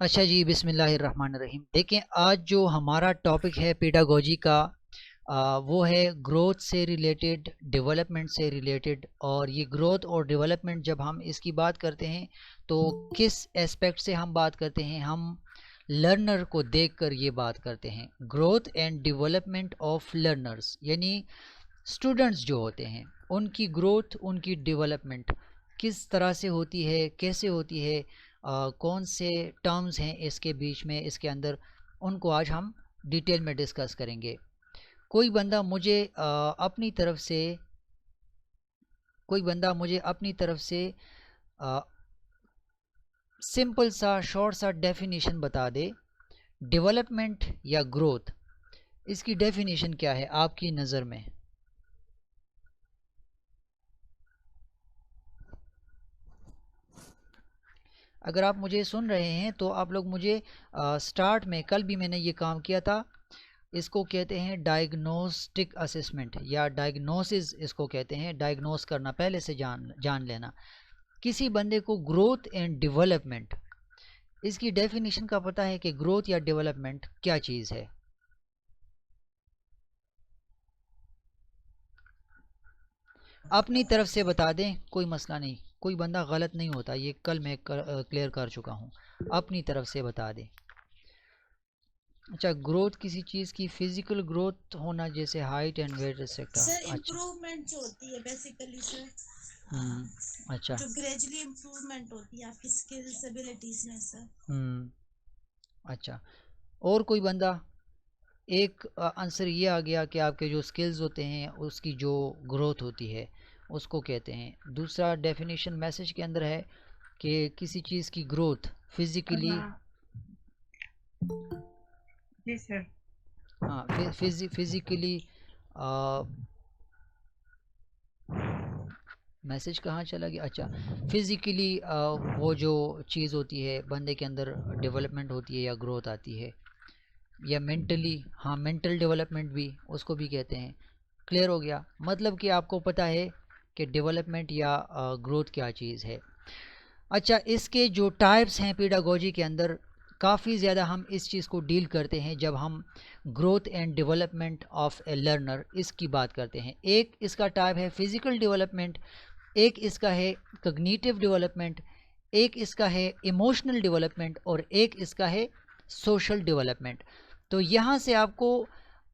अच्छा जी, बिस्मिल्लाहिर्रहमानिर्रहीम। देखें, आज जो हमारा टॉपिक है पेडागोजी का, वो है ग्रोथ से रिलेटेड, डेवलपमेंट से रिलेटेड। और ये ग्रोथ और डेवलपमेंट जब हम इसकी बात करते हैं तो किस एस्पेक्ट से हम बात करते हैं? हम लर्नर को देखकर ये बात करते हैं। Growth and development of learners, यानी स्टूडेंट्स जो होते हैं उनकी ग्रोथ, उनकी डेवलपमेंट किस तरह से होती है, कैसे होती है, कौन से टर्म्स हैं इसके बीच में, इसके अंदर, उनको आज हम डिटेल में डिस्कस करेंगे। कोई बंदा मुझे अपनी तरफ से कोई बंदा मुझे अपनी तरफ से सिंपल सा शॉर्ट सा डेफिनेशन बता दे, डेवलपमेंट या ग्रोथ, इसकी डेफिनेशन क्या है आपकी नज़र में? अगर आप मुझे सुन रहे हैं तो आप लोग मुझे स्टार्ट में, कल भी मैंने ये काम किया था, इसको कहते हैं डायग्नोस्टिक असेसमेंट या डायग्नोसिस, इसको कहते हैं डायग्नोस करना, पहले से जान लेना। किसी बंदे को ग्रोथ एंड डेवलपमेंट, इसकी डेफिनेशन का पता है कि ग्रोथ या डेवलपमेंट क्या चीज़ है? अपनी तरफ से बता दें, कोई मसला नहीं, कोई बंदा गलत नहीं होता, ये कल मैं क्लियर कर चुका हूँ। अपनी तरफ से बता दें। अच्छा, ग्रोथ किसी चीज़ की फिजिकल ग्रोथ होना, जैसे height and weight etcetera. Sir अच्छा। इम्प्रूवमेंट जो होती है बेसिकली सर, अच्छा। जो ग्रेजुअली इम्प्रूवमेंट होती है आपकी स्किल्स एबिलिटीज में सर। अच्छा, और कोई बंदा? एक आंसर ये आ गया कि आपके जो स्किल्स होते हैं उसकी जो ग्रोथ होती है उसको कहते हैं। दूसरा डेफिनेशन मैसेज के अंदर है कि किसी चीज़ की ग्रोथ फिजिकली, जी सर। हाँ, फिजिकली। मैसेज कहाँ चला गया? अच्छा, फिजिकली वो जो चीज़ होती है बंदे के अंदर, डेवलपमेंट होती है या ग्रोथ आती है, या मेंटली, हाँ, मेंटल डेवलपमेंट भी उसको भी कहते हैं। क्लियर हो गया? मतलब कि आपको पता है कि डेवलपमेंट या ग्रोथ क्या चीज़ है। अच्छा, इसके जो टाइप्स हैं पेडागोजी के अंदर, काफ़ी ज़्यादा हम इस चीज़ को डील करते हैं जब हम growth and development of A learner इसकी बात करते हैं। एक इसका टाइप है फिज़िकल डेवलपमेंट, एक इसका है कॉग्निटिव डेवलपमेंट, एक इसका है इमोशनल डेवलपमेंट, और एक इसका है सोशल डेवलपमेंट। तो यहाँ से आपको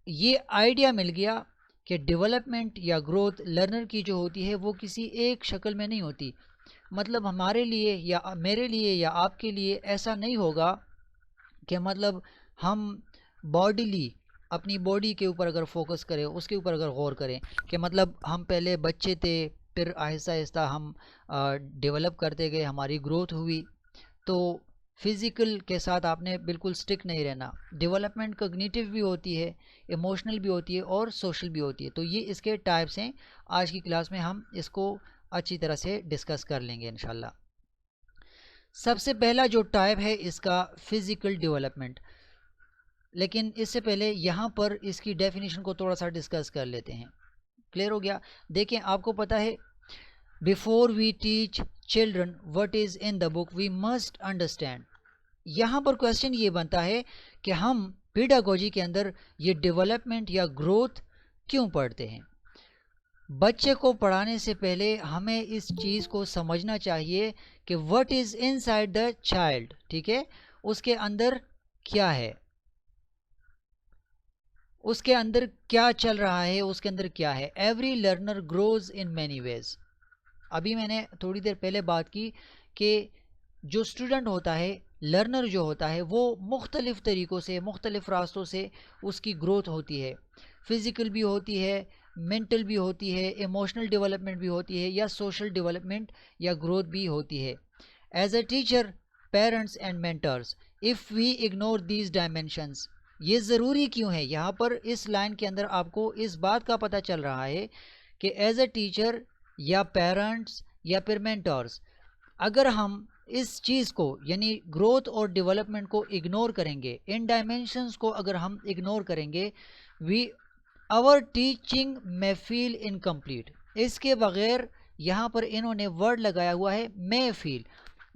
ये आइडिया मिल गया कि डेवलपमेंट या ग्रोथ लर्नर की जो होती है वो किसी एक शक्ल में नहीं होती। मतलब हमारे लिए या मेरे लिए या आपके लिए ऐसा नहीं होगा कि मतलब हम बॉडीली, अपनी बॉडी के ऊपर अगर फोकस करें, उसके ऊपर अगर गौर करें कि मतलब हम पहले बच्चे थे, फिर आहिस्ता आहिस्ता हम डेवलप करते गए, हमारी ग्रोथ हुई। तो फिज़िकल के साथ आपने बिल्कुल स्टिक नहीं रहना। डेवलपमेंट कॉग्निटिव भी होती है, इमोशनल भी होती है, और सोशल भी होती है। तो ये इसके टाइप्स हैं। आज की क्लास में हम इसको अच्छी तरह से डिस्कस कर लेंगे इंशाल्लाह। सबसे पहला जो टाइप है इसका फिज़िकल डेवलपमेंट, लेकिन इससे पहले यहाँ पर इसकी डेफिनेशन को थोड़ा सा डिस्कस कर लेते हैं। क्लियर हो गया? देखें, आपको पता है, before we teach children what is in the book we must understand. यहाँ पर क्वेश्चन ये बनता है कि हम पेडागोजी के अंदर ये डेवलपमेंट या ग्रोथ क्यों पढ़ते हैं? बच्चे को पढ़ाने से पहले हमें इस चीज़ को समझना चाहिए कि what is inside the child, ठीक है, उसके अंदर क्या है, उसके अंदर क्या चल रहा है, उसके अंदर क्या है। Every learner grows in many ways. अभी मैंने थोड़ी देर पहले बात की कि जो स्टूडेंट होता है, लर्नर जो होता है, वो मुख्तलिफ़ तरीक़ों से, मुख्तलिफ़ रास्तों से उसकी ग्रोथ होती है। फ़िज़िकल भी होती है, मेंटल भी होती है, इमोशनल डेवलपमेंट भी होती है, या सोशल डेवलपमेंट या ग्रोथ भी होती है। As a teacher, parents and mentors, if we ignore these dimensions, ये ज़रूरी क्यों है? यहाँ पर इस लाइन के अंदर आपको इस बात का पता चल रहा है कि एज अ टीचर या पेरेंट्स या फिर मेंटर्स, अगर हम इस चीज़ को, यानी ग्रोथ और डेवलपमेंट को इग्नोर करेंगे, इन डायमेंशंस को अगर हम इग्नोर करेंगे, we our teaching may feel incomplete. इसके बगैर यहाँ पर इन्होंने वर्ड लगाया हुआ है मे फील,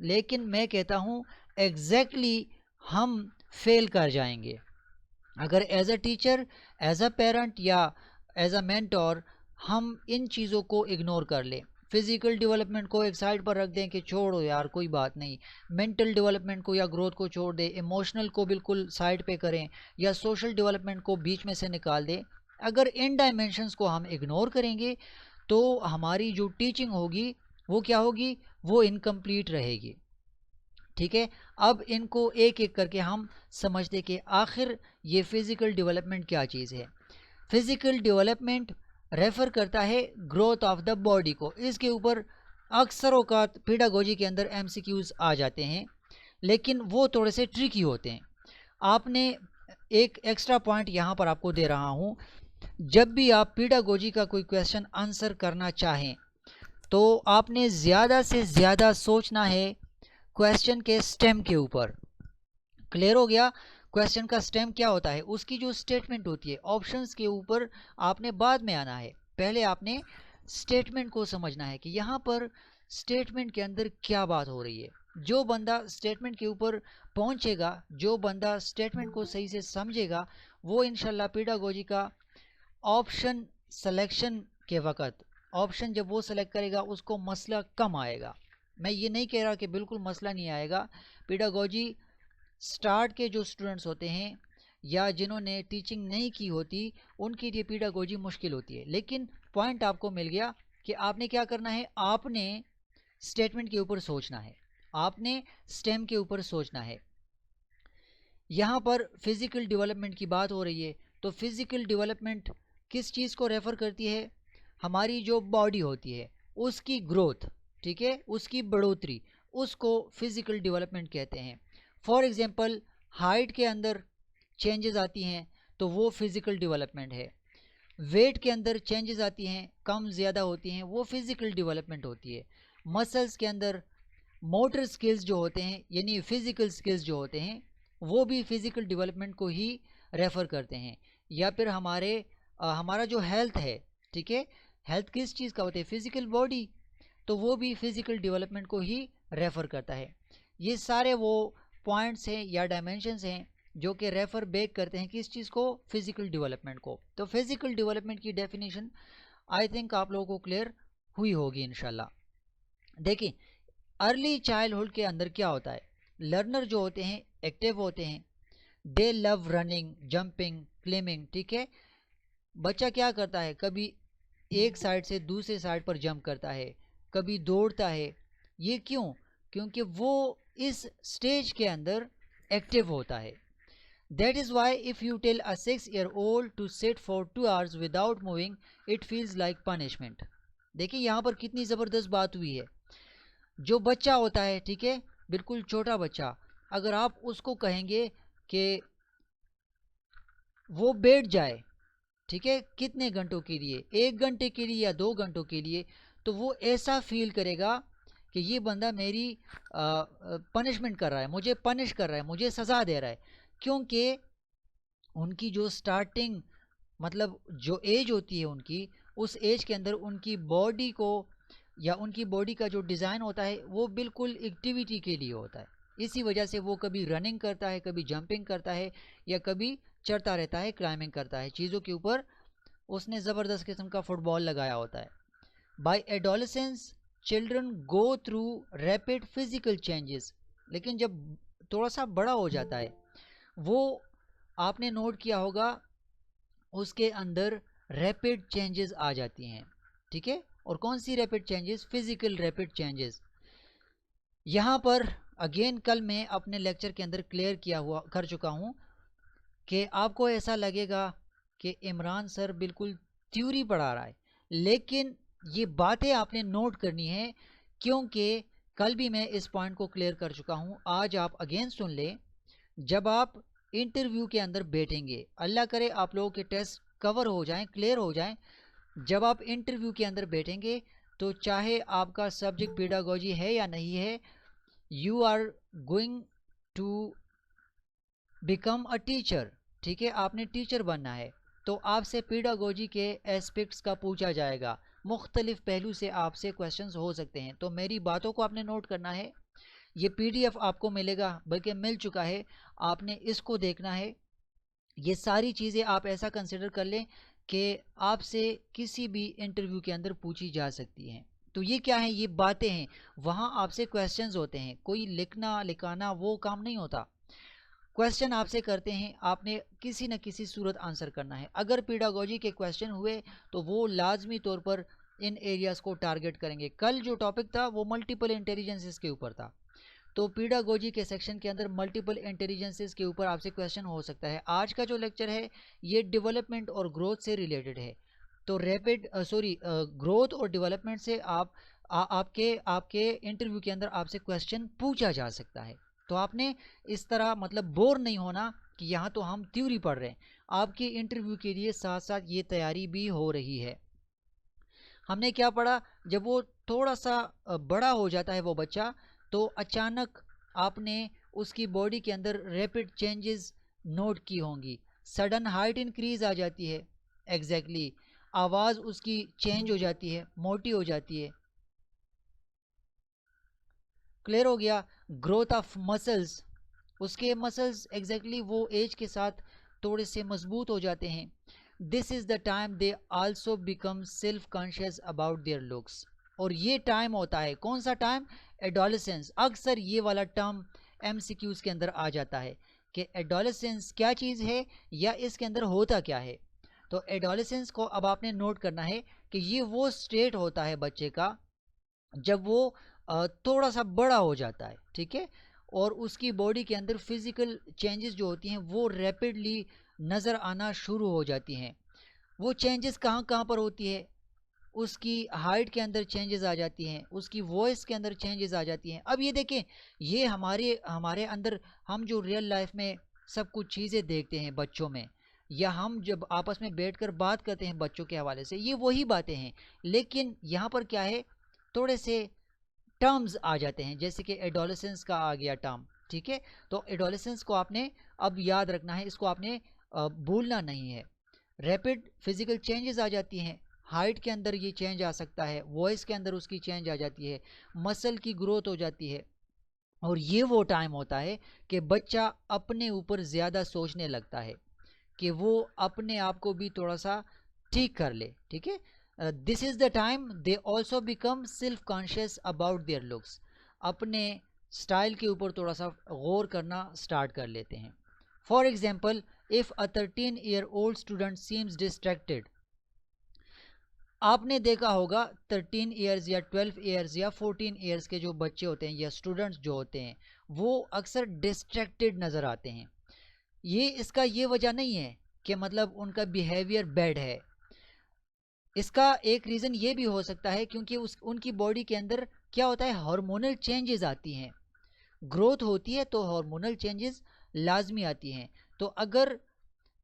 लेकिन मैं कहता हूँ एग्जैक्टली हम फेल कर जाएंगे। अगर as a teacher, as a parent या एज अ मेंटोर हम इन चीज़ों को इग्नोर कर लें, फिजिकल डेवलपमेंट को एक साइड पर रख दें कि छोड़ो यार कोई बात नहीं, मेंटल डेवलपमेंट को या ग्रोथ को छोड़ दें, इमोशनल को बिल्कुल साइड पे करें या सोशल डेवलपमेंट को बीच में से निकाल दें, अगर इन डायमेंशंस को हम इग्नोर करेंगे तो हमारी जो टीचिंग होगी वो क्या होगी, वो इनकम्प्लीट रहेगी। ठीक है, अब इनको एक एक करके हम समझते कि आखिर ये फिज़िकल डेवलपमेंट क्या चीज़ है। फिज़िकल डेवलपमेंट रेफ़र करता है ग्रोथ ऑफ द बॉडी को। इसके ऊपर अक्सर औकात पेडागोजी के अंदर एमसीक्यूज़ आ जाते हैं, लेकिन वो थोड़े से ट्रिकी होते हैं। आपने एक एक्स्ट्रा पॉइंट यहाँ पर आपको दे रहा हूँ, जब भी आप पेडागोजी का कोई क्वेश्चन आंसर करना चाहें तो आपने ज़्यादा से ज़्यादा सोचना है क्वेश्चन के स्टेम के ऊपर। क्लियर हो गया? क्वेश्चन का स्टेम क्या होता है, उसकी जो स्टेटमेंट होती है, ऑप्शंस के ऊपर आपने बाद में आना है, पहले आपने स्टेटमेंट को समझना है कि यहाँ पर स्टेटमेंट के अंदर क्या बात हो रही है। जो बंदा स्टेटमेंट के ऊपर पहुँचेगा, जो बंदा स्टेटमेंट को सही से समझेगा, वो इंशाल्लाह पेडागोजी का ऑप्शन सिलेक्शन के वक़्त ऑप्शन जब वो सेलेक्ट करेगा उसको मसला कम आएगा। मैं ये नहीं कह रहा कि बिल्कुल मसला नहीं आएगा। पेडागोजी स्टार्ट के जो स्टूडेंट्स होते हैं या जिन्होंने टीचिंग नहीं की होती उनके लिए पेडागोजी मुश्किल होती है, लेकिन पॉइंट आपको मिल गया कि आपने क्या करना है, आपने स्टेटमेंट के ऊपर सोचना है, आपने स्टेम के ऊपर सोचना है। यहाँ पर फिज़िकल डेवलपमेंट की बात हो रही है, तो फिज़िकल डेवलपमेंट किस चीज़ को रेफ़र करती है, हमारी जो बॉडी होती है उसकी ग्रोथ, ठीक है, उसकी बढ़ोतरी, उसको फिज़िकल डेवलपमेंट कहते हैं। फॉर एग्ज़ाम्पल हाइट के अंदर चेंजेस आती हैं तो वो फिज़िकल डेवलपमेंट है। वेट के अंदर चेंजेस आती हैं, कम ज़्यादा होती हैं, वो फिज़िकल डेवलपमेंट होती है। मसल्स के अंदर मोटर स्किल्स जो होते हैं यानी फिज़िकल स्किल्स जो होते हैं वो भी फिज़िकल डेवलपमेंट को ही रेफ़र करते हैं। या फिर हमारा जो हेल्थ है, ठीक है, हेल्थ किस चीज़ का होता है, फिज़िकल बॉडी, तो वो भी फिज़िकल डेवलपमेंट को ही रेफ़र करता है। ये सारे वो पॉइंट्स हैं या डायमेंशंस हैं जो कि रेफ़र बैक करते हैं किस चीज़ को, फिज़िकल डेवलपमेंट को। तो फिज़िकल डेवलपमेंट की डेफिनेशन आई थिंक आप लोगों को क्लियर हुई होगी इंशाल्लाह। देखिए अर्ली चाइल्डहुड के अंदर क्या होता है, लर्नर जो होते हैं एक्टिव होते हैं, दे लव रनिंग, जंपिंग, क्लाइंबिंग, ठीक है। बच्चा क्या करता है, कभी एक साइड से दूसरे साइड पर जंप करता है, कभी दौड़ता है। ये क्यों? क्योंकि वो इस स्टेज के अंदर एक्टिव होता है। That is why if you tell a 6-year-old to sit for 2 hours without moving it feels like punishment. देखिए यहाँ पर कितनी ज़बरदस्त बात हुई है। जो बच्चा होता है, ठीक है, बिल्कुल छोटा बच्चा, अगर आप उसको कहेंगे कि वो बैठ जाए, ठीक है, कितने घंटों के लिए, 1 घंटे के लिए या 2 घंटों के लिए, तो वो ऐसा फील करेगा कि ये बंदा मेरी पनिशमेंट कर रहा है, मुझे पनिश कर रहा है, मुझे सज़ा दे रहा है। क्योंकि उनकी जो स्टार्टिंग मतलब जो एज होती है उनकी, उस एज के अंदर उनकी बॉडी को या उनकी बॉडी का जो डिज़ाइन होता है वो बिल्कुल एक्टिविटी के लिए होता है। इसी वजह से वो कभी रनिंग करता है, कभी जंपिंग करता है या कभी चढ़ता रहता है, क्लाइंबिंग करता है चीज़ों के ऊपर। उसने ज़बरदस्त किस्म का फुटबॉल लगाया होता है। By adolescence children go through rapid physical changes. लेकिन जब थोड़ा सा बड़ा हो जाता है वो, आपने नोट किया होगा, उसके अंदर रैपिड चेंजेस आ जाती हैं, ठीक है। और कौन सी rapid changes, physical rapid changes. यहाँ पर अगेन कल मैं अपने लेक्चर के अंदर क्लियर कर चुका हूँ कि आपको ऐसा लगेगा कि इमरान सर बिल्कुल थ्योरी पढ़ा रहा है, लेकिन ये बातें आपने नोट करनी है क्योंकि कल भी मैं इस पॉइंट को क्लियर कर चुका हूँ। आज आप अगेन सुन लें, जब आप इंटरव्यू के अंदर बैठेंगे, अल्लाह करे आप लोगों के टेस्ट कवर हो जाएं, क्लियर हो जाएं, जब आप इंटरव्यू के अंदर बैठेंगे तो चाहे आपका सब्जेक्ट पेडागोजी है या नहीं है, you are going to become a teacher, ठीक है, आपने टीचर बनना है। तो आपसे पेडागोजी के एस्पेक्ट्स का पूछा जाएगा, मुख्तलिफ पहलू से आपसे क्वेश्चंस हो सकते हैं। तो मेरी बातों को आपने नोट करना है। ये PDF आपको मिलेगा, बल्कि मिल चुका है, आपने इसको देखना है। ये सारी चीज़ें आप ऐसा कंसिडर कर लें कि आपसे किसी भी इंटरव्यू के अंदर पूछी जा सकती हैं। तो ये क्या है, ये बातें हैं, वहाँ आपसे क्वेश्चंस होते हैं, कोई लिखना लिखाना वो काम नहीं होता। क्वेश्चन आपसे करते हैं, आपने किसी न किसी सूरत आंसर करना है। अगर पेडागोजी के क्वेश्चन हुए तो वो लाजमी तौर पर इन एरियाज़ को टारगेट करेंगे। कल जो टॉपिक था वो मल्टीपल इंटेलिजेंसेस के ऊपर था, तो पेडागोजी के सेक्शन के अंदर मल्टीपल इंटेलिजेंसेस के ऊपर आपसे क्वेश्चन हो सकता है। आज का जो लेक्चर है ये डेवलपमेंट और ग्रोथ से रिलेटेड है। तो रैपिड ग्रोथ और डेवलपमेंट से आपके आपके इंटरव्यू के अंदर आपसे क्वेश्चन पूछा जा सकता है। तो आपने इस तरह मतलब बोर नहीं होना कि यहाँ तो हम थ्योरी पढ़ रहे हैं, आपके इंटरव्यू के लिए साथ साथ ये तैयारी भी हो रही है। हमने क्या पढ़ा, जब वो थोड़ा सा बड़ा हो जाता है वो बच्चा, तो अचानक आपने उसकी बॉडी के अंदर रैपिड चेंजेस नोट की होंगी। सडन हाइट इंक्रीज आ जाती है, एग्जैक्टली आवाज़ उसकी चेंज हो जाती है, मोटी हो जाती है। क्लियर हो गया। ग्रोथ ऑफ मसल्स, उसके मसल्स एग्जैक्टली वो एज के साथ थोड़े से मजबूत हो जाते हैं। This is the time they also become self conscious about their looks. और ये टाइम होता है, कौन सा टाइम, एडोलेसेंस। अक्सर ये वाला टर्म MCQs के अंदर आ जाता है कि एडोलेसेंस क्या चीज़ है या इसके अंदर होता क्या है। तो एडोलेसेंस को अब आपने नोट करना है कि ये वो स्टेट होता है बच्चे का जब वो थोड़ा सा बड़ा हो जाता है, ठीक है, और उसकी बॉडी के अंदर फिजिकल चेंजेस जो होती हैं वो रैपिडली नज़र आना शुरू हो जाती हैं। वो चेंजेस कहाँ कहाँ पर होती है, उसकी हाइट के अंदर चेंजेस आ जाती हैं, उसकी वॉइस के अंदर चेंजेस आ जाती हैं। अब ये देखें, ये हमारे हमारे अंदर हम जो रियल लाइफ में सब कुछ चीज़ें देखते हैं बच्चों में, या हम जब आपस में बैठकर बात करते हैं बच्चों के हवाले से, ये वही बातें हैं। लेकिन यहाँ पर क्या है, थोड़े से टर्म्स आ जाते हैं, जैसे कि एडोलेसेंस का आ गया टर्म, ठीक है। तो एडोलेसेंस को आपने अब याद रखना है, इसको आपने भूलना नहीं है। रैपिड फिजिकल चेंजेस आ जाती हैं, हाइट के अंदर ये चेंज आ सकता है, वॉइस के अंदर उसकी चेंज आ जाती है, मसल की ग्रोथ हो जाती है। और ये वो टाइम होता है कि बच्चा अपने ऊपर ज़्यादा सोचने लगता है, कि वो अपने आप को भी थोड़ा सा ठीक कर ले, ठीक है। This is the time they also become self conscious about their looks. अपने स्टाइल के ऊपर थोड़ा सा गौर करना स्टार्ट कर लेते हैं। For example, if a 13-year-old student seems distracted, आपने देखा होगा 13 ईयर्स या 12 ईयर्स या 14 ईयर्स के जो बच्चे होते हैं या स्टूडेंट्स जो होते हैं वो अक्सर डिस्ट्रैक्टेड नज़र आते हैं। ये इसका ये वजह नहीं है कि मतलब उनका बिहेवियर बैड है। इसका एक रीज़न ये भी हो सकता है क्योंकि उनकी बॉडी के अंदर क्या होता है, हार्मोनल चेंजेस आती हैं। ग्रोथ होती है तो हार्मोनल चेंजेस लाजमी आती हैं। तो अगर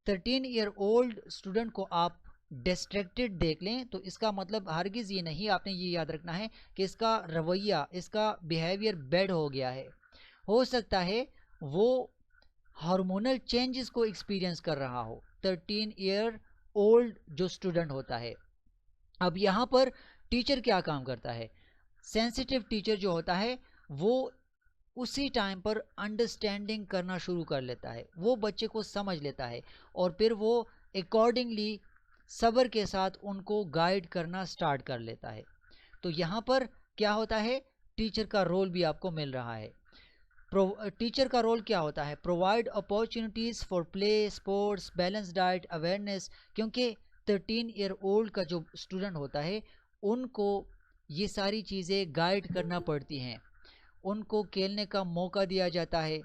13-year-old स्टूडेंट को आप डिस्ट्रैक्टेड देख लें तो इसका मतलब हरगिज़ ये नहीं, आपने ये याद रखना है कि इसका रवैया, इसका बिहेवियर बैड हो गया है। हो सकता है वो हार्मोनल चेंजेस को एक्सपीरियंस कर रहा हो, 13-year-old जो स्टूडेंट होता है। अब यहाँ पर टीचर क्या काम करता है, सेंसिटिव टीचर जो होता है वो उसी टाइम पर अंडरस्टैंडिंग करना शुरू कर लेता है, वो बच्चे को समझ लेता है और फिर वो अकॉर्डिंगली सब्र के साथ उनको गाइड करना स्टार्ट कर लेता है। तो यहाँ पर क्या होता है, टीचर का रोल भी आपको मिल रहा है। टीचर का रोल क्या होता है, provide opportunities for play, sports, balance diet, awareness. क्योंकि 13-year-old का जो स्टूडेंट होता है उनको ये सारी चीज़ें गाइड करना पड़ती हैं, उनको खेलने का मौका दिया जाता है।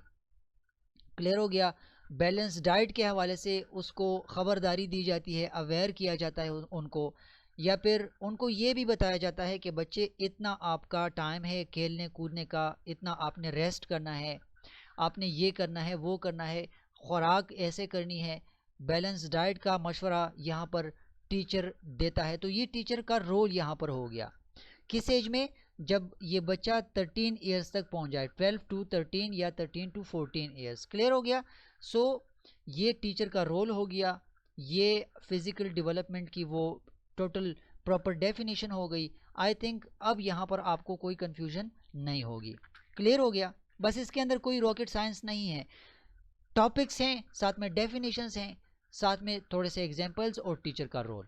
क्लियर हो गया। बैलेंस डाइट के हवाले से उसको ख़बरदारी दी जाती है, अवेयर किया जाता है उनको, या फिर उनको ये भी बताया जाता है कि बच्चे इतना आपका टाइम है खेलने कूदने का, इतना आपने रेस्ट करना है, आपने ये करना है वो करना है, खुराक ऐसे करनी है। बैलेंस डाइट का मशवरा यहाँ पर टीचर देता है। तो ये टीचर का रोल यहाँ पर हो गया। किस एज में, जब ये बच्चा 13 ईयर्स तक पहुंच जाए, 12 to 13 या 13 to 14 ईयर्स। क्लियर हो गया। सो ये टीचर का रोल हो गया, ये फिज़िकल डेवलपमेंट की वो टोटल प्रॉपर डेफिनेशन हो गई। आई थिंक अब यहाँ पर आपको कोई कन्फ्यूजन नहीं होगी। क्लियर हो गया? बस इसके अंदर कोई रॉकेट साइंस नहीं है, टॉपिक्स हैं, साथ में डेफिनेशंस हैं, साथ में थोड़े से एग्जांपल्स और टीचर का रोल।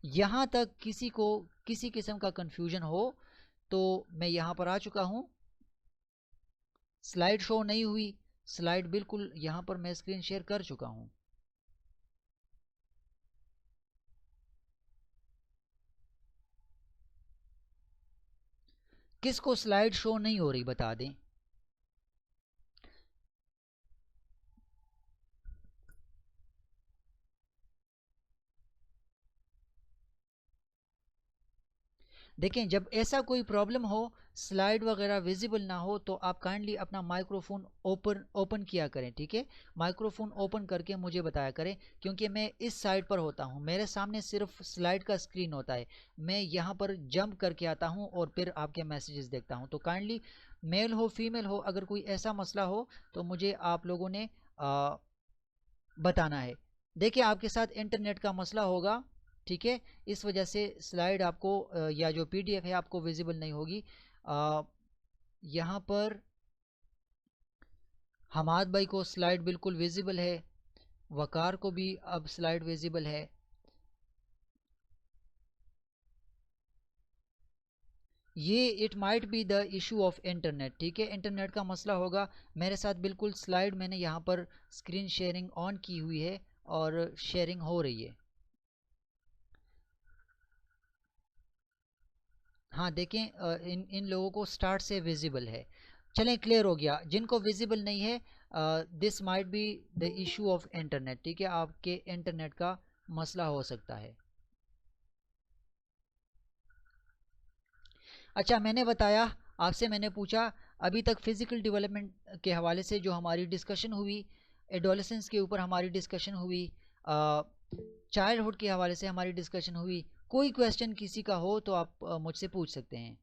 यहाँ तक किसी को किसी किस्म का कंफ्यूजन हो तो मैं यहाँ पर आ चुका हूँ। स्लाइड शो नहीं हुई, स्लाइड बिल्कुल यहाँ पर मैं स्क्रीन शेयर कर चुका हूँ। किसको स्लाइड शो नहीं हो रही बता दें। देखें, जब ऐसा कोई प्रॉब्लम हो, स्लाइड वगैरह विजिबल ना हो, तो आप काइंडली अपना माइक्रोफोन ओपन किया करें, ठीक है? माइक्रोफोन ओपन करके मुझे बताया करें, क्योंकि मैं इस साइड पर होता हूँ, मेरे सामने सिर्फ स्लाइड का स्क्रीन होता है। मैं यहाँ पर जंप करके आता हूँ और फिर आपके मैसेजेस देखता हूँ। तो काइंडली मेल हो फीमेल हो, अगर कोई ऐसा मसला हो तो मुझे आप लोगों ने बताना है। देखिए, आपके साथ इंटरनेट का मसला होगा, ठीक है? इस वजह से स्लाइड आपको या जो पीडीएफ है आपको विजिबल नहीं होगी। यहाँ पर हमाद भाई को स्लाइड बिल्कुल विजिबल है, वकार को भी अब स्लाइड विजिबल है। ये it might be the issue of internet, ठीक है? इंटरनेट का मसला होगा। मेरे साथ बिल्कुल स्लाइड मैंने यहाँ पर स्क्रीन शेयरिंग ऑन की हुई है और शेयरिंग हो रही है। हाँ देखें, इन लोगों को स्टार्ट से विजिबल है। चलें, क्लियर हो गया। जिनको विजिबल नहीं है, this might be the issue of internet, ठीक है? आपके इंटरनेट का मसला हो सकता है। अच्छा, मैंने बताया, आपसे मैंने पूछा अभी तक फिजिकल डेवलपमेंट के हवाले से जो हमारी डिस्कशन हुई, एडोलेसेंस के ऊपर हमारी डिस्कशन हुई, चाइल्डहुड के हवाले से हमारी डिस्कशन हुई। कोई क्वेश्चन किसी का हो तो आप मुझसे पूछ सकते हैं।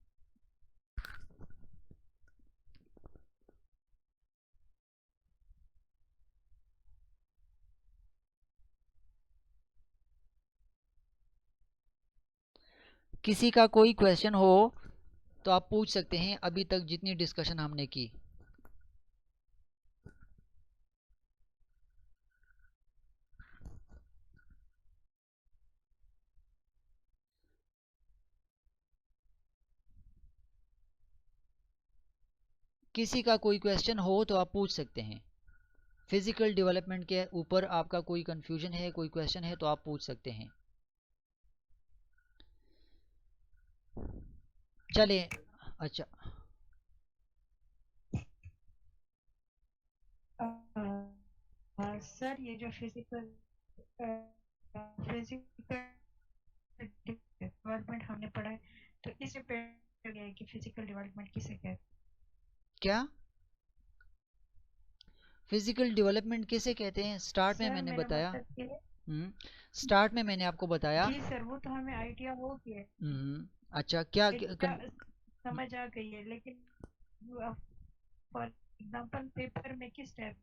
किसी का कोई क्वेश्चन हो तो आप पूछ सकते हैं, अभी तक जितनी डिस्कशन हमने की। किसी का कोई क्वेश्चन हो तो आप पूछ सकते हैं। फिजिकल डेवलपमेंट के ऊपर आपका कोई कंफ्यूजन है, कोई क्वेश्चन है तो आप पूछ सकते हैं। चलिए, अच्छा, सर ये जो फिजिकल डेवलपमेंट हमने पढ़ा है, तो इससे पढ़ा गया है कि फिजिकल डेवलपमेंट किसे कहते हैं? क्या फिजिकल डेवलपमेंट किसे कहते हैं? स्टार्ट में सर मैंने मेरा बताया। मतलब ये स्टार्ट में मैंने आपको बताया। जी सर, वो तो हमें आइडिया हो गया है, अच्छा, क्या समझ आ गई है, लेकिन फॉर एग्जांपल पेपर में किस टाइप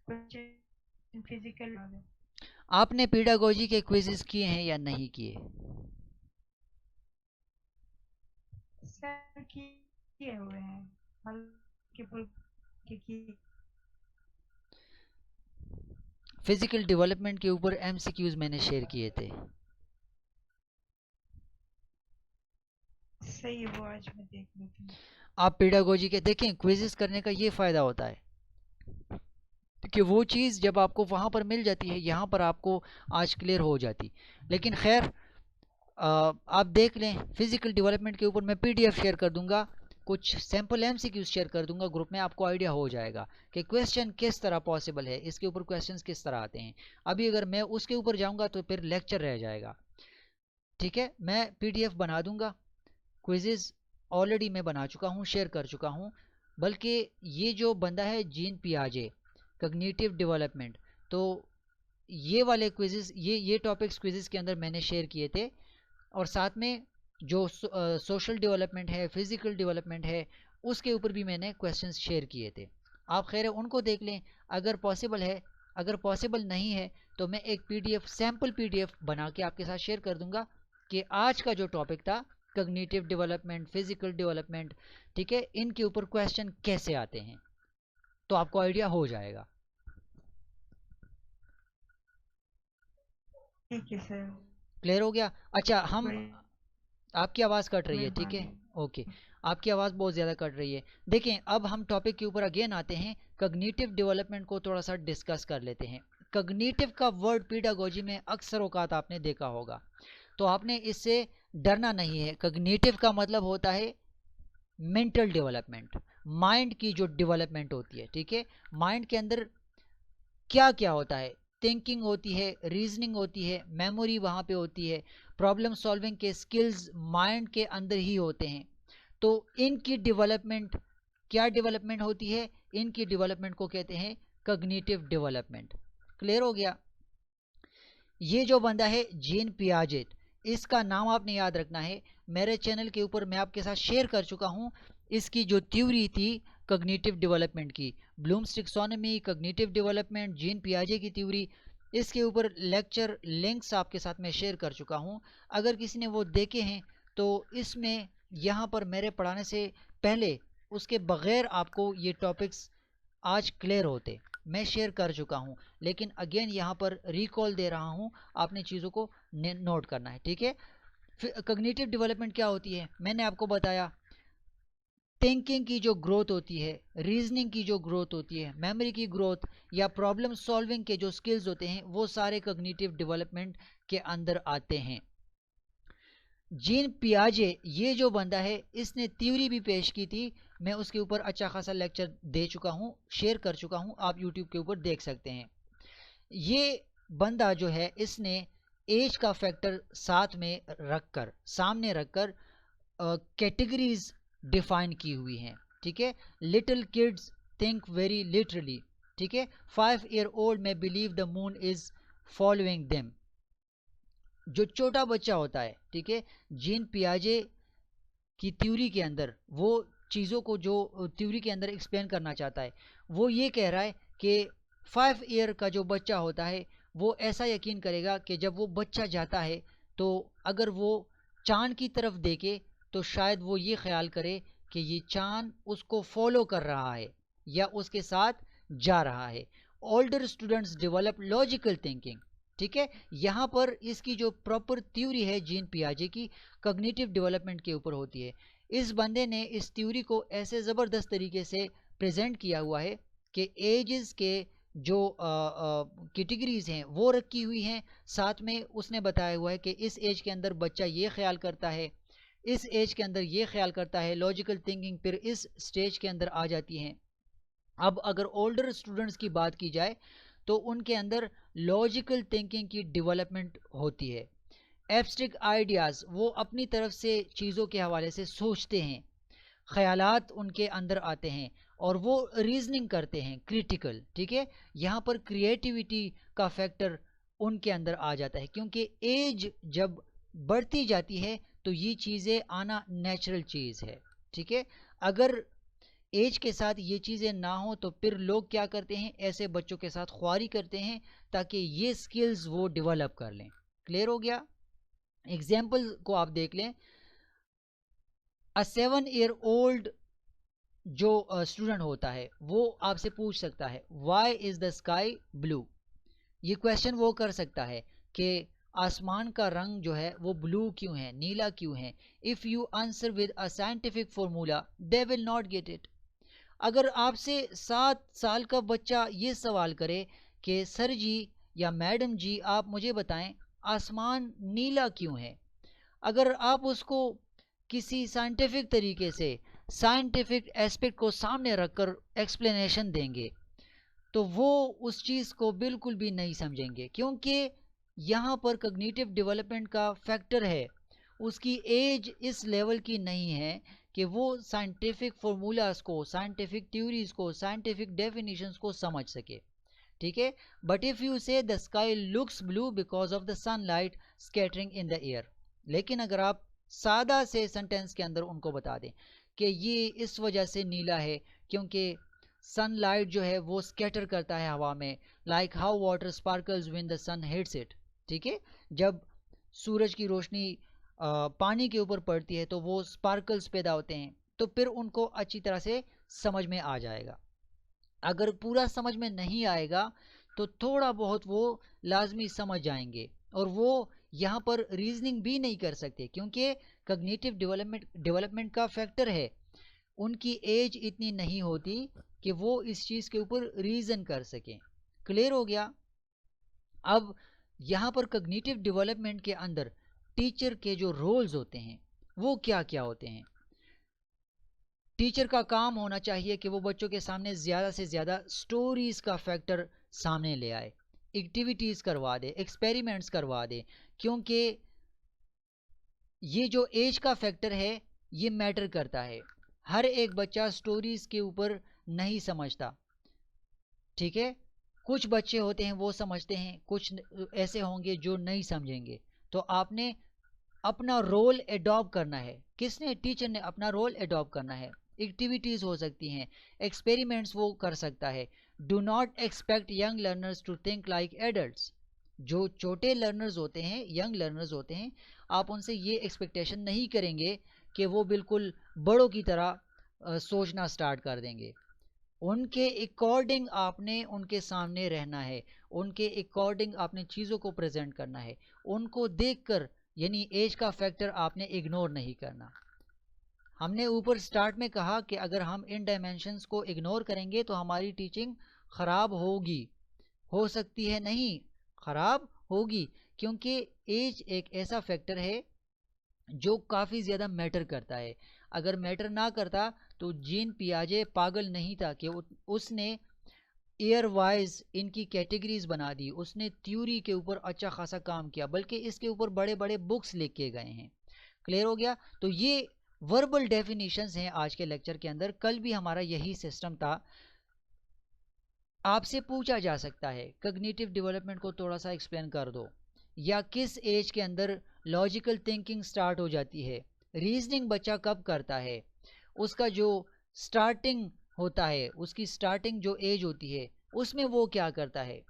क्वेश्चन फिजिकल आपने पेडागोजी के क्विजेस किए हैं या नहीं किए? सर किए हुए हैं, मल्टीपल की फिजिकल डेवलपमेंट के ऊपर एमसीक्यूज मैंने शेयर किए थे। सही है, वो आज मैं देख लेती हूँ। आप पेडागोजी के देखें, क्विजेस करने का ये फ़ायदा होता है कि वो चीज़ जब आपको वहाँ पर मिल जाती है, यहाँ पर आपको आज क्लियर हो जाती। लेकिन खैर, आप देख लें, फिजिकल डेवलपमेंट के ऊपर मैं पीडीएफ शेयर कर दूंगा, कुछ सैम्पल एमसीक्यूज शेयर कर दूंगा ग्रुप में, आपको आइडिया हो जाएगा कि क्वेश्चन किस तरह पॉसिबल है, इसके ऊपर क्वेश्चंस किस तरह आते हैं। अभी अगर मैं उसके ऊपर जाऊंगा तो फिर लेक्चर रह जाएगा, ठीक है? मैं पीडीएफ बना दूंगा, क्विजेज ऑलरेडी मैं बना चुका हूँ, शेयर कर चुका हूँ। बल्कि ये जो बंदा है जीन पियाजे, कॉग्निटिव डेवलपमेंट, तो ये वाले क्विजेज, ये टॉपिक्स क्विजेज के अंदर मैंने शेयर किए थे। और साथ में जो सोशल डेवलपमेंट है, फिजिकल डेवलपमेंट है, उसके ऊपर भी मैंने क्वेश्चंस शेयर किए थे। आप खैर उनको देख लें अगर पॉसिबल है। अगर पॉसिबल नहीं है तो मैं एक पीडीएफ, सैम्पल पीडीएफ बना के आपके साथ शेयर कर दूंगा कि आज का जो टॉपिक था कग्निटिव डेवलपमेंट, फिजिकल डेवलपमेंट, ठीक है, इनके ऊपर क्वेश्चन कैसे आते हैं, तो आपको आइडिया हो जाएगा। ठीक है सर। क्लियर हो गया? अच्छा, हम वही आपकी आवाज़ कट रही वही है, ठीक बात है, है। ओके, आपकी आवाज़ बहुत ज़्यादा कट रही है। देखें, अब हम टॉपिक के ऊपर अगेन आते हैं, कग्निटिव डेवलपमेंट को थोड़ा सा डिस्कस कर लेते हैं। कग्निटिव का वर्ड पीडागोजी में अक्सर औकात आपने देखा होगा, तो आपने इससे डरना नहीं है। कग्निटिव का मतलब होता है मेंटल डेवलपमेंट, माइंड की जो डेवलपमेंट होती है, ठीक है। माइंड के अंदर क्या क्या होता है, थिंकिंग होती है, रीजनिंग होती है, मेमोरी वहाँ पे होती है, प्रॉब्लम सॉल्विंग के स्किल्स माइंड के अंदर ही होते हैं। तो इनकी डेवलपमेंट, क्या डेवलपमेंट होती है, इनकी डेवलपमेंट को कहते हैं कग्निटिव डेवलपमेंट। क्लियर हो गया? ये जो बंदा है जीन पियाजेट, इसका नाम आपने याद रखना है। मेरे चैनल के ऊपर मैं आपके साथ शेयर कर चुका हूँ इसकी जो थ्योरी थी कग्निटिव डेवलपमेंट की, Bloom's taxonomy, cognitive development, Jean पियाजे की थ्योरी, इसके ऊपर लेक्चर लिंक्स आपके साथ मैं शेयर कर चुका हूँ। अगर किसी ने वो देखे हैं तो इसमें यहाँ पर मेरे पढ़ाने से पहले उसके बगैर आपको ये टॉपिक्स आज क्लियर होते, मैं शेयर कर चुका हूँ, लेकिन अगेन यहाँ पर रिकॉल दे रहा हूँ, आपने चीज़ों को नोट करना है, ठीक है। फिर कग्निटिव डेवलपमेंट क्या होती है, मैंने आपको बताया, थिंकिंग की जो ग्रोथ होती है, रीजनिंग की जो ग्रोथ होती है, मेमोरी की ग्रोथ या प्रॉब्लम सॉल्विंग के जो स्किल्स होते हैं, वो सारे कग्निटिव डेवलपमेंट के अंदर आते हैं। जीन पियाजे ये जो बंदा है, इसने थ्योरी भी पेश की थी, मैं उसके ऊपर अच्छा खासा लेक्चर दे चुका हूँ, शेयर कर चुका हूँ, आप यूट्यूब के ऊपर देख सकते हैं। ये बंदा जो है, इसने एज का फैक्टर साथ में रखकर, सामने रखकर कैटेगरीज डिफाइन की हुई हैं, ठीक है। Little kids think very literally, ठीक है। 5 year old में believe the moon is following them, जो छोटा बच्चा होता है, ठीक है, जीन पियाजे की थ्योरी के अंदर वो चीज़ों को जो थ्योरी के अंदर एक्सप्लेन करना चाहता है, वो ये कह रहा है कि 5 year का जो बच्चा होता है वो ऐसा यकीन करेगा कि जब वो बच्चा जाता है तो अगर वो चांद की तरफ देखे तो शायद वो ये ख्याल करे कि ये चांद उसको फॉलो कर रहा है या उसके साथ जा रहा है। Older students develop logical thinking, ठीक है। यहाँ पर इसकी जो प्रॉपर थ्योरी है जीन पियाजे की, कग्निटिव डेवलपमेंट के ऊपर होती है। इस बंदे ने इस थ्योरी को ऐसे ज़बरदस्त तरीके से प्रेजेंट किया हुआ है कि एजेस के जो कैटेगरीज हैं वो रखी हुई हैं, साथ में उसने बताया हुआ है कि इस एज के अंदर बच्चा ये ख्याल करता है, इस एज के अंदर ये ख्याल करता है, लॉजिकल थिंकिंग फिर इस स्टेज के अंदर आ जाती हैं। अब अगर ओल्डर स्टूडेंट्स की बात की जाए तो उनके अंदर लॉजिकल थिंकिंग की डेवलपमेंट होती है। एब्स्ट्रैक्ट आइडियाज़, वो अपनी तरफ से चीज़ों के हवाले से सोचते हैं, ख्यालात उनके अंदर आते हैं और वो रीजनिंग करते हैं, क्रिटिकल, ठीक है। यहाँ पर क्रिएटिविटी का फैक्टर उनके अंदर आ जाता है, क्योंकि एज जब बढ़ती जाती है तो ये चीज़ें आना नेचुरल चीज़ है, ठीक है। अगर एज के साथ ये चीज़ें ना हो तो फिर लोग क्या करते हैं, ऐसे बच्चों के साथ ख्वारी करते हैं ताकि ये स्किल्स वो डेवलप कर लें। क्लियर हो गया? एग्जाम्पल को आप देख लें, अ 7 year old जो स्टूडेंट होता है वो आपसे पूछ सकता है why is the sky blue. ये क्वेश्चन वो कर सकता है कि आसमान का रंग जो है वो ब्लू क्यों है, नीला क्यों है। If you answer with a scientific formula they will not get it. अगर आपसे 7 साल का बच्चा ये सवाल करे कि सर जी या मैडम जी आप मुझे बताएं आसमान नीला क्यों है, अगर आप उसको किसी साइंटिफिक तरीके से साइंटिफिक एस्पेक्ट को सामने रखकर एक्सप्लेनेशन देंगे तो वो उस चीज़ को बिल्कुल भी नहीं समझेंगे, क्योंकि यहाँ पर कग्निटिव डेवलपमेंट का फैक्टर है, उसकी एज इस लेवल की नहीं है कि वो साइंटिफिक फार्मूलाज को, साइंटिफिक थ्योरीज को, साइंटिफिक डेफिनेशंस को समझ सके, ठीक है। बट इफ़ यू से the sky looks blue because of the sunlight scattering in the air, लेकिन अगर आप सादा से सेंटेंस के अंदर उनको बता दें कि ये इस वजह से नीला है क्योंकि सनलाइट जो है वो स्कैटर करता है हवा में, like how water sparkles when the sun hits it, ठीक है। जब सूरज की रोशनी पानी के ऊपर पड़ती है तो वो स्पार्कल्स पैदा होते हैं, तो फिर उनको अच्छी तरह से समझ में आ जाएगा। अगर पूरा समझ में नहीं आएगा तो थोड़ा बहुत वो लाजमी समझ जाएंगे, और वो यहाँ पर रीजनिंग भी नहीं कर सकते क्योंकि कग्निटिव डेवलपमेंट का फैक्टर है, उनकी एज इतनी नहीं होती कि वो इस चीज़ के ऊपर रीज़न कर सकें। क्लियर हो गया? अब यहाँ पर कग्निटिव डेवलपमेंट के अंदर टीचर के जो रोल्स होते हैं वो क्या क्या होते हैं। टीचर का काम होना चाहिए कि वो बच्चों के सामने ज़्यादा से ज़्यादा स्टोरीज़ का फैक्टर सामने ले आए, एक्टिविटीज़ करवा दे, एक्सपेरिमेंट्स करवा दे, क्योंकि ये जो एज का फैक्टर है ये मैटर करता है। हर एक बच्चा स्टोरीज़ के ऊपर नहीं समझता, ठीक है? कुछ बच्चे होते हैं वो समझते हैं, कुछ ऐसे होंगे जो नहीं समझेंगे। तो आपने अपना रोल एडॉप्ट करना है। किसने? टीचर ने अपना रोल एडॉप्ट करना है। एक्टिविटीज़ हो सकती हैं, एक्सपेरिमेंट्स वो कर सकता है। Do not expect young learners to think like adults. जो छोटे लर्नर्स होते हैं, यंग लर्नर्स होते हैं, आप उनसे ये एक्सपेक्टेशन नहीं करेंगे कि वो बिल्कुल बड़ों की तरह सोचना स्टार्ट कर देंगे। उनके अकॉर्डिंग आपने उनके सामने रहना है, उनके अकॉर्डिंग आपने चीज़ों को प्रेजेंट करना है, उनको देखकर, यानी एज का फैक्टर आपने इग्नोर नहीं करना। हमने ऊपर स्टार्ट में कहा कि अगर हम इन डायमेंशंस को इग्नोर करेंगे तो हमारी टीचिंग ख़राब होगी, हो सकती है नहीं, ख़राब होगी, क्योंकि एज एक ऐसा फैक्टर है जो काफ़ी ज़्यादा मैटर करता है। अगर मैटर ना करता तो जीन पियाजे पागल नहीं था कि उसने ईयर वाइज इनकी कैटेगरीज बना दी, उसने थ्योरी के ऊपर अच्छा खासा काम किया, बल्कि इसके ऊपर बड़े बड़े बुक्स लिख के गए हैं। क्लियर हो गया? तो ये वर्बल डेफिनेशंस हैं आज के लेक्चर के अंदर। कल भी हमारा यही सिस्टम था। आपसे पूछा जा सकता है कग्निटिव डेवलपमेंट को थोड़ा सा एक्सप्लेन कर दो, या किस एज के अंदर लॉजिकल थिंकिंग स्टार्ट हो जाती है, रीजनिंग बच्चा कब करता है, उसका जो स्टार्टिंग होता है, उसकी स्टार्टिंग जो एज होती है उसमें वो क्या करता है,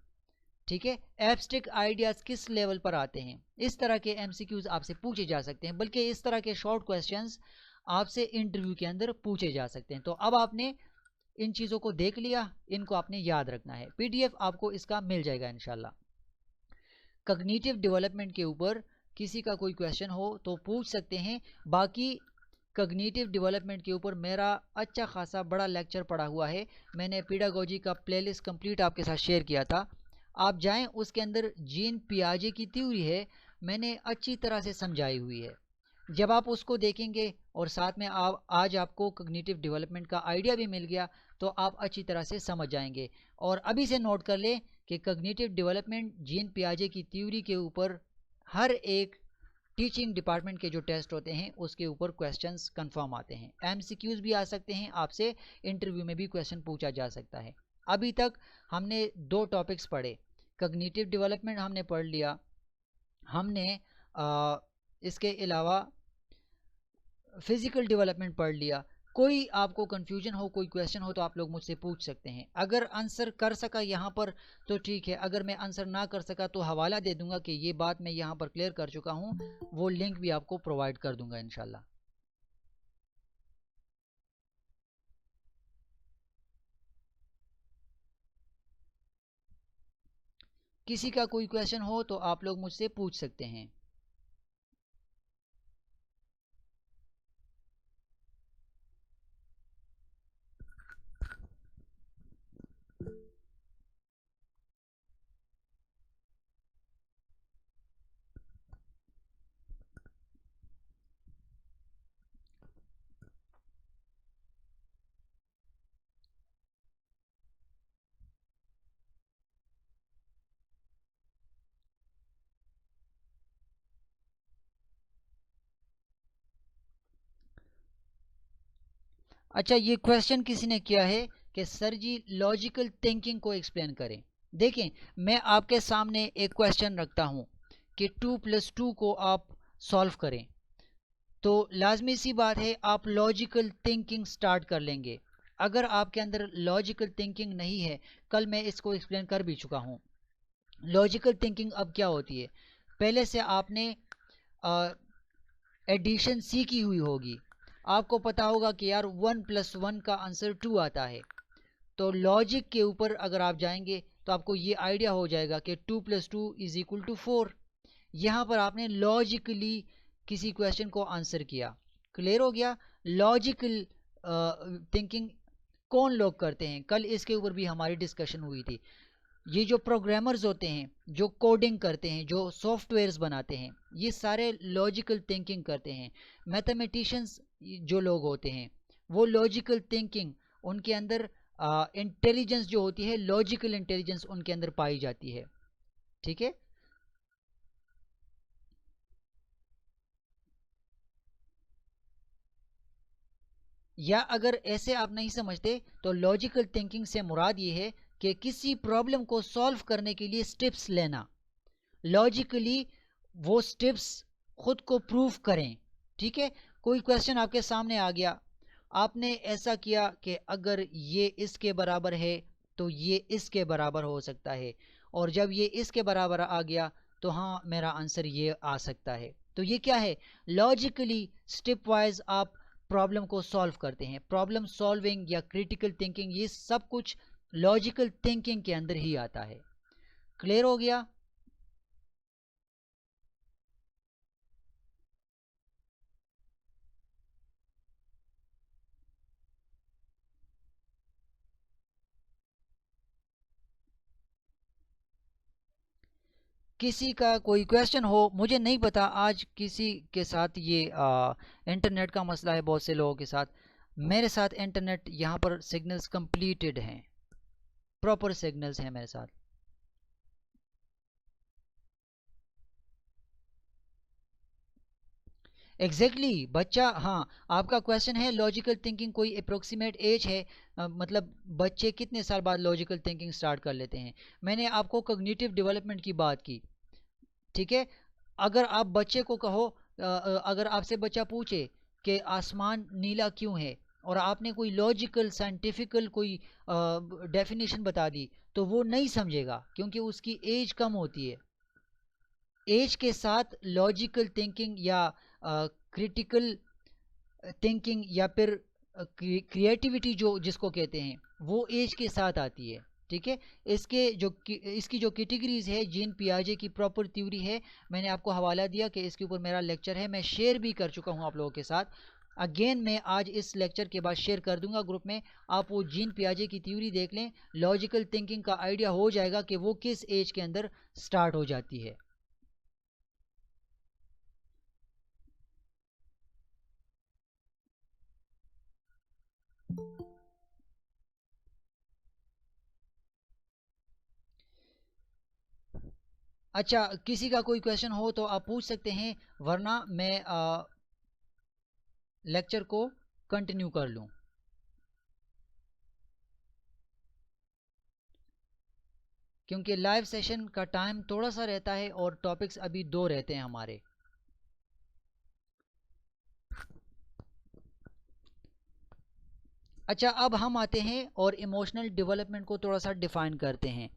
ठीक है? एब्स्ट्रैक्ट आइडियाज़ किस लेवल पर आते हैं। इस तरह के एमसीक्यूज आपसे पूछे जा सकते हैं, बल्कि इस तरह के शॉर्ट क्वेश्चंस आपसे इंटरव्यू के अंदर पूछे जा सकते हैं। तो अब आपने इन चीज़ों को देख लिया, इनको आपने याद रखना है। पीडीएफ आपको इसका मिल जाएगा इंशाल्लाह। कग्निटिव डेवलपमेंट के ऊपर किसी का कोई क्वेश्चन हो तो पूछ सकते हैं। बाकी कग्निटिव डेवलपमेंट के ऊपर मेरा अच्छा खासा बड़ा लेक्चर पड़ा हुआ है, मैंने पेडागोजी का प्लेलिस्ट कंप्लीट आपके साथ शेयर किया था, आप जाएं, उसके अंदर जीन पियाजे की थ्योरी है, मैंने अच्छी तरह से समझाई हुई है। जब आप उसको देखेंगे और साथ में आप आज आपको कग्निटिव डेवलपमेंट का आइडिया भी मिल गया तो आप अच्छी तरह से समझ जाएंगे। और अभी से नोट कर लें कि कग्निटिव डेवलपमेंट जीन पियाजे की थ्योरी के ऊपर हर एक टीचिंग डिपार्टमेंट के जो टेस्ट होते हैं उसके ऊपर क्वेश्चंस कंफर्म आते हैं, एमसीक्यूज भी आ सकते हैं, आपसे इंटरव्यू में भी क्वेश्चन पूछा जा सकता है। अभी तक हमने 2 टॉपिक्स पढ़े, कग्निटिव डेवलपमेंट हमने पढ़ लिया, हमने इसके अलावा फिजिकल डेवलपमेंट पढ़ लिया। कोई आपको कन्फ्यूजन हो, कोई क्वेश्चन हो तो आप लोग मुझसे पूछ सकते हैं। अगर आंसर कर सका यहाँ पर तो ठीक है, अगर मैं आंसर ना कर सका तो हवाला दे दूंगा कि ये बात मैं यहाँ पर क्लियर कर चुका हूँ, वो लिंक भी आपको प्रोवाइड कर दूंगा इंशाल्लाह। किसी का कोई क्वेश्चन हो तो आप लोग मुझसे पूछ सकते हैं। अच्छा, ये क्वेश्चन किसी ने किया है कि सर जी लॉजिकल थिंकिंग को एक्सप्लेन करें। देखें, मैं आपके सामने एक क्वेश्चन रखता हूँ कि 2+2 को आप सॉल्व करें, तो लाजमी सी बात है आप लॉजिकल थिंकिंग स्टार्ट कर लेंगे। अगर आपके अंदर लॉजिकल थिंकिंग नहीं है, कल मैं इसको एक्सप्लेन कर भी चुका हूँ। लॉजिकल थिंकिंग अब क्या होती है, पहले से आपने एडिशन सीखी हुई होगी, आपको पता होगा कि यार 1 + 1 का आंसर 2 आता है। तो लॉजिक के ऊपर अगर आप जाएंगे तो आपको ये आइडिया हो जाएगा कि 2 + 2 = 4। यहाँ पर आपने लॉजिकली किसी क्वेश्चन को आंसर किया। क्लियर हो गया? लॉजिकल थिंकिंग कौन लोग करते हैं, कल इसके ऊपर भी हमारी डिस्कशन हुई थी। ये जो प्रोग्रामर्स होते हैं, जो कोडिंग करते हैं, जो सॉफ्टवेयर्स बनाते हैं, ये सारे लॉजिकल थिंकिंग करते हैं। मैथमेटिशियंस जो लोग होते हैं वो लॉजिकल थिंकिंग, उनके अंदर इंटेलिजेंस जो होती है, लॉजिकल इंटेलिजेंस उनके अंदर पाई जाती है। ठीक है? या अगर ऐसे आप नहीं समझते तो लॉजिकल थिंकिंग से मुराद ये है कि किसी प्रॉब्लम को सॉल्व करने के लिए स्टेप्स लेना, लॉजिकली वो स्टेप्स खुद को प्रूव करें। ठीक है? कोई क्वेश्चन आपके सामने आ गया, आपने ऐसा किया कि अगर ये इसके बराबर है तो ये इसके बराबर हो सकता है, और जब ये इसके बराबर आ गया तो हाँ मेरा आंसर ये आ सकता है। तो ये क्या है? लॉजिकली स्टेप वाइज आप प्रॉब्लम को सॉल्व करते हैं। प्रॉब्लम सॉल्विंग या क्रिटिकल थिंकिंग, ये सब कुछ लॉजिकल थिंकिंग के अंदर ही आता है। क्लियर हो गया? किसी का कोई क्वेश्चन हो, मुझे नहीं पता आज किसी के साथ ये इंटरनेट का मसला है, बहुत से लोगों के साथ। मेरे साथ इंटरनेट यहाँ पर सिग्नल्स कंप्लीटेड हैं, प्रॉपर सिग्नल्स हैं मेरे साथ। एग्जैक्टली बच्चा, हाँ आपका क्वेश्चन है लॉजिकल थिंकिंग कोई अप्रोक्सीमेट एज है, मतलब बच्चे कितने साल बाद लॉजिकल थिंकिंग स्टार्ट कर लेते हैं। मैंने आपको कॉग्निटिव डेवलपमेंट की बात की। ठीक है? अगर आप बच्चे को कहो, अगर आपसे बच्चा पूछे कि आसमान नीला क्यों है, और आपने कोई लॉजिकल साइंटिफिकल कोई डेफिनेशन बता दी, तो वो नहीं समझेगा क्योंकि उसकी एज कम होती है। एज के साथ लॉजिकल थिंकिंग या क्रिटिकल थिंकिंग या फिर क्रिएटिविटी जो जिसको कहते हैं, वो एज के साथ आती है। ठीक है? इसकी जो कैटेगरीज है, जीन पियाजे की प्रॉपर थ्योरी है, मैंने आपको हवाला दिया कि इसके ऊपर मेरा लेक्चर है, मैं शेयर भी कर चुका हूँ आप लोगों के साथ। अगेन मैं आज इस लेक्चर के बाद शेयर कर दूंगा ग्रुप में, आप वो जीन पियाजे की थ्योरी देख लें, लॉजिकल थिंकिंग का आइडिया हो जाएगा कि वो किस एज के अंदर स्टार्ट हो जाती है। अच्छा, किसी का कोई क्वेश्चन हो तो आप पूछ सकते हैं, वरना मैं लेक्चर को कंटिन्यू कर लूं। क्योंकि लाइव सेशन का टाइम थोड़ा सा रहता है और टॉपिक्स अभी 2 रहते हैं हमारे। अच्छा, अब हम आते हैं और इमोशनल डेवलपमेंट को थोड़ा सा डिफाइन करते हैं।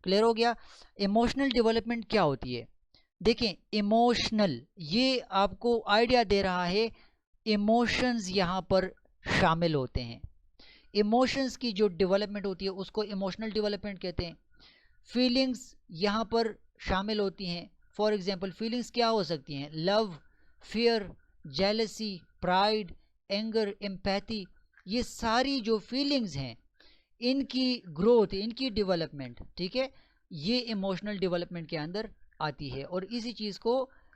क्लियर हो गया? इमोशनल डेवलपमेंट क्या होती है? देखें, इमोशनल ये आपको आइडिया दे रहा है, इमोशंस यहाँ पर शामिल होते हैं। इमोशंस की जो डेवलपमेंट होती है उसको इमोशनल डेवलपमेंट कहते हैं। फीलिंग्स यहाँ पर शामिल होती हैं। फॉर एग्जांपल फीलिंग्स क्या हो सकती हैं? Love, fear, jealousy, pride, anger, empathy, ये सारी जो फीलिंग्स हैं, इनकी ग्रोथ, इनकी डेवलपमेंट, ठीक है, ये इमोशनल डेवलपमेंट के अंदर आती है, और इसी चीज़ को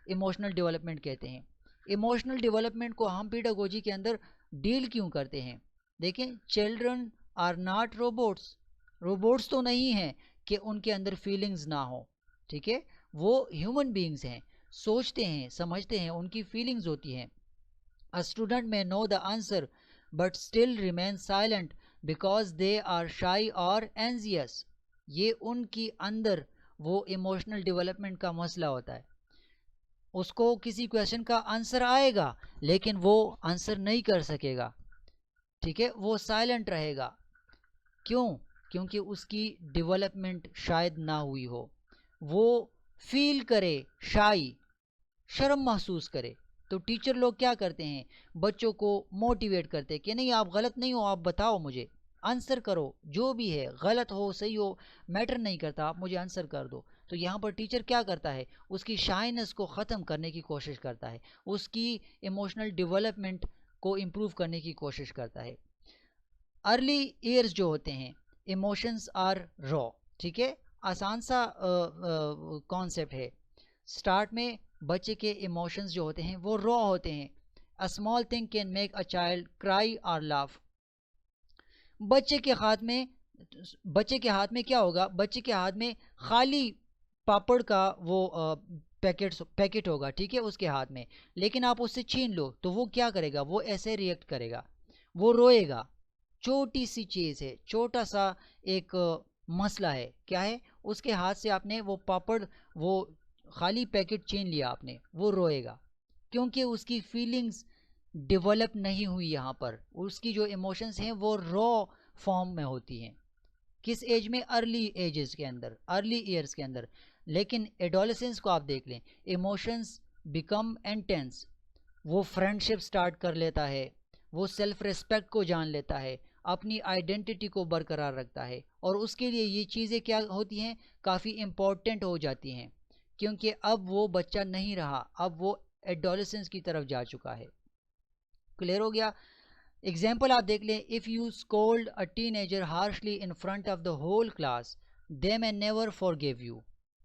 इमोशनल डेवलपमेंट कहते हैं। इमोशनल डेवलपमेंट को हम पीडागोजी के अंदर डील क्यों करते हैं? देखें, children are not robots, robots तो नहीं हैं कि उनके अंदर फीलिंग्स ना हो। ठीक है? वो ह्यूमन बीइंग्स हैं, सोचते हैं, समझते हैं, उनकी फीलिंग्स होती हैं। A student may know the answer but still remain silent because they are shy or anxious. ये उनकी अंदर वो इमोशनल डेवलपमेंट का मसला होता है। उसको किसी क्वेश्चन का आंसर आएगा लेकिन वो आंसर नहीं कर सकेगा। ठीक है? वो साइलेंट रहेगा। क्यों? क्योंकि उसकी डेवलपमेंट शायद ना हुई हो। वो फील करे, शाई, शर्म महसूस करे। तो टीचर लोग क्या करते हैं, बच्चों को मोटिवेट करते हैं कि नहीं आप गलत नहीं हो, आप बताओ मुझे, आंसर करो, जो भी है गलत हो सही हो मैटर नहीं करता, आप मुझे आंसर कर दो। तो यहाँ पर टीचर क्या करता है, उसकी शाइनेस को ख़त्म करने की कोशिश करता है, उसकी इमोशनल डेवलपमेंट को इम्प्रूव करने की कोशिश करता है। अर्ली ईयर्स जो होते हैं, इमोशंस आर रॉ, ठीक है, आसान सा कॉन्सेप्ट है। स्टार्ट में बच्चे के इमोशंस जो होते हैं वो रॉ होते हैं। A small thing can make a child cry और लाफ। बच्चे के हाथ में क्या होगा, बच्चे के हाथ में खाली पापड़ का वो पैकेट होगा, ठीक है, उसके हाथ में, लेकिन आप उससे छीन लो तो वो क्या करेगा, वो ऐसे रिएक्ट करेगा, वो रोएगा। छोटी सी चीज़ है, छोटा सा एक मसला है, क्या है, उसके हाथ से आपने वो पापड़, वो खाली पैकेट छीन लिया आपने, वो रोएगा क्योंकि उसकी फीलिंग्स डेवलप नहीं हुई। यहाँ पर उसकी जो इमोशंस हैं वो रॉ फॉर्म में होती हैं। किस एज में, अर्ली एजेस के अंदर, अर्ली ईयर्स के अंदर। लेकिन एडोलेसेंस को आप देख लें, इमोशंस बिकम इंटेंस, वो फ्रेंडशिप स्टार्ट कर लेता है, वो सेल्फ रिस्पेक्ट को जान लेता है, अपनी आइडेंटिटी को बरकरार रखता है, और उसके लिए ये चीज़ें क्या होती हैं, काफ़ी इम्पॉर्टेंट हो जाती हैं, क्योंकि अब वो बच्चा नहीं रहा, अब वो एडोलेसेंस की तरफ जा चुका है। क्लियर हो गया। एग्जाम्पल आप देख लें, if you scold a teenager harshly in front of the whole class, they may never forgive you,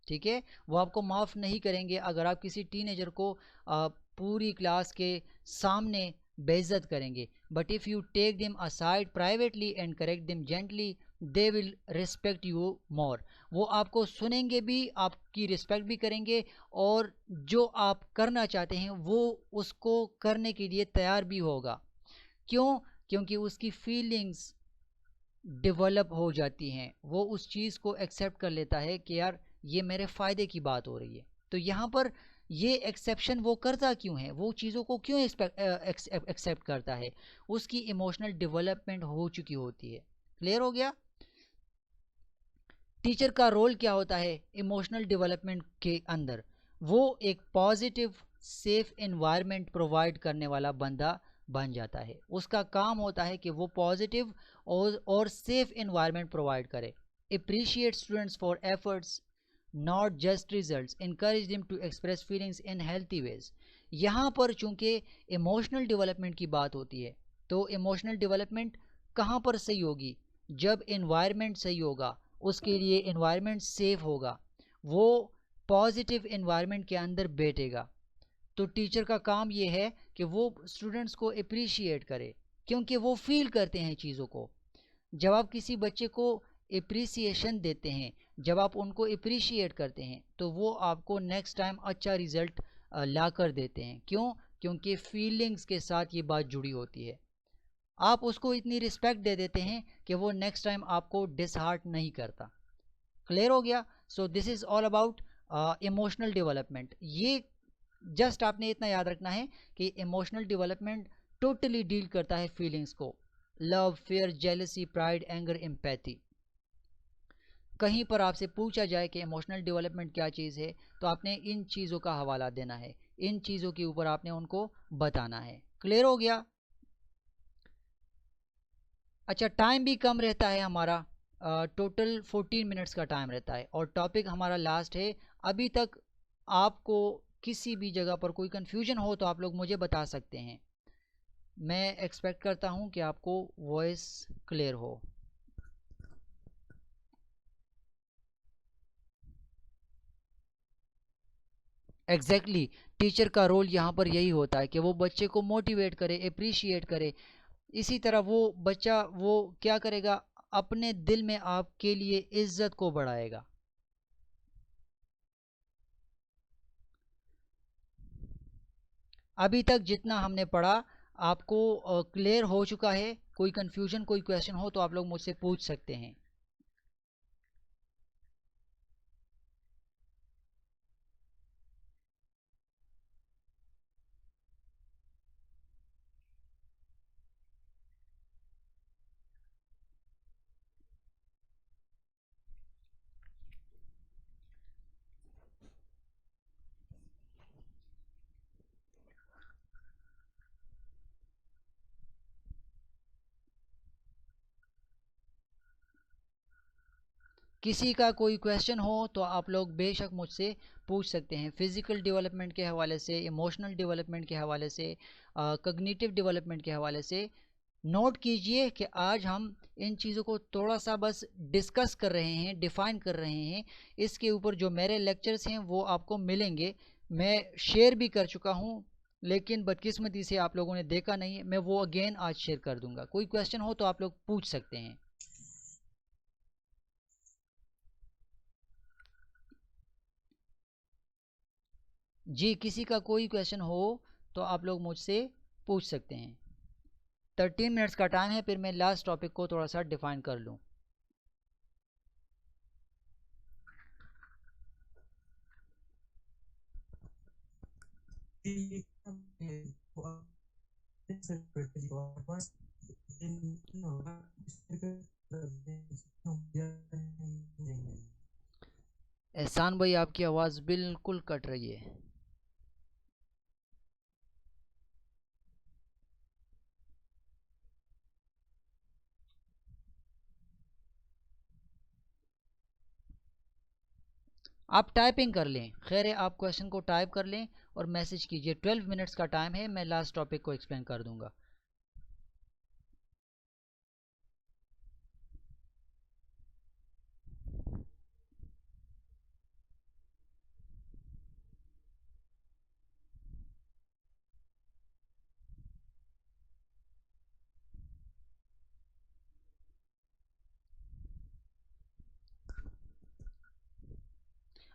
ठीक है, वो आपको माफ़ नहीं करेंगे अगर आप किसी टीनेजर को पूरी क्लास के सामने बेइज्जत करेंगे। But if you take them aside privately and correct them gently, they will respect you more, वो आपको सुनेंगे भी, आपकी रिस्पेक्ट भी करेंगे, और जो आप करना चाहते हैं वो उसको करने के लिए तैयार भी होगा। क्यों, क्योंकि उसकी फीलिंग्स डेवलप हो जाती हैं, वो उस चीज़ को एक्सेप्ट कर लेता है कि यार ये मेरे फ़ायदे की बात हो रही है। तो यहाँ पर ये एक्सेप्शन वो करता क्यों है, वो चीज़ों को क्यों एक्सेप्ट करता है, उसकी इमोशनल डेवलपमेंट हो चुकी होती है। क्लियर हो गया। टीचर का रोल क्या होता है इमोशनल डेवलपमेंट के अंदर, वो एक पॉजिटिव सेफ एनवायरनमेंट प्रोवाइड करने वाला बंदा बन जाता है। उसका काम होता है कि वो पॉजिटिव और सेफ एनवायरनमेंट प्रोवाइड करे। Appreciate students for efforts not just results, encourage them to express feelings in healthy ways। यहाँ पर चूंकि इमोशनल डेवलपमेंट की बात होती है, तो इमोशनल डेवलपमेंट कहाँ पर सही होगी, जब एनवायरनमेंट सही होगा, उसके लिए एनवायरनमेंट सेफ होगा, वो पॉजिटिव एनवायरनमेंट के अंदर बैठेगा। तो टीचर का काम ये है कि वो स्टूडेंट्स को अप्रिशिएट करे, क्योंकि वो फील करते हैं चीज़ों को। जब आप किसी बच्चे को अप्रिसिएशन देते हैं, जब आप उनको अप्रिशिएट करते हैं, तो वो आपको नेक्स्ट टाइम अच्छा रिजल्ट ला कर देते हैं। क्यों, क्योंकि फीलिंग्स के साथ ये बात जुड़ी होती है। आप उसको इतनी रिस्पेक्ट दे देते हैं कि वो नेक्स्ट टाइम आपको डिसहार्ट नहीं करता। क्लियर हो गया। So this is all about emotional development. ये जस्ट आपने इतना याद रखना है कि इमोशनल डेवलपमेंट टोटली डील करता है फीलिंग्स को, love, fair, jealousy, pride, anger, empathy. कहीं पर आपसे पूछा जाए कि इमोशनल डेवलपमेंट क्या चीज़ है, तो आपने इन चीज़ों का हवाला देना है, इन चीज़ों के ऊपर आपने उनको बताना है। क्लियर हो गया। अच्छा, टाइम भी कम रहता है हमारा, टोटल 14 मिनट्स का टाइम रहता है, और टॉपिक हमारा लास्ट है। अभी तक आपको किसी भी जगह पर कोई कन्फ्यूजन हो तो आप लोग मुझे बता सकते हैं। मैं एक्सपेक्ट करता हूँ कि आपको वॉइस क्लियर हो। एग्जैक्टली टीचर का रोल यहाँ पर यही होता है कि वो बच्चे को मोटिवेट करे, अप्रिशिएट करे। इसी तरह वो बच्चा वो क्या करेगा, अपने दिल में आपके लिए इज्जत को बढ़ाएगा। अभी तक जितना हमने पढ़ा आपको क्लियर हो चुका है। कोई कन्फ्यूजन, कोई क्वेश्चन हो तो आप लोग मुझसे पूछ सकते हैं। किसी का कोई क्वेश्चन हो तो आप लोग बेशक मुझसे पूछ सकते हैं, फिज़िकल डेवलपमेंट के हवाले से, इमोशनल डेवलपमेंट के हवाले से, कॉग्निटिव डेवलपमेंट के हवाले से। नोट कीजिए कि आज हम इन चीज़ों को थोड़ा सा बस डिस्कस कर रहे हैं, डिफ़ाइन कर रहे हैं। इसके ऊपर जो मेरे लेक्चर्स हैं वो आपको मिलेंगे, मैं शेयर भी कर चुका हूँ, लेकिन बदकिस्मती से आप लोगों ने देखा नहीं है। मैं वो अगेन आज शेयर कर दूंगा। कोई क्वेश्चन हो तो आप लोग पूछ सकते हैं। जी, किसी का कोई क्वेश्चन हो तो आप लोग मुझसे पूछ सकते हैं। 13 मिनट्स का टाइम है, फिर मैं लास्ट टॉपिक को थोड़ा सा डिफाइन कर लूँ। एहसान भाई, आपकी आवाज़ बिल्कुल कट रही है। आप टाइपिंग कर लें, खैर है, आप क्वेश्चन को टाइप कर लें और मैसेज कीजिए। 12 मिनट्स का टाइम है, मैं लास्ट टॉपिक को एक्सप्लेन कर दूंगा।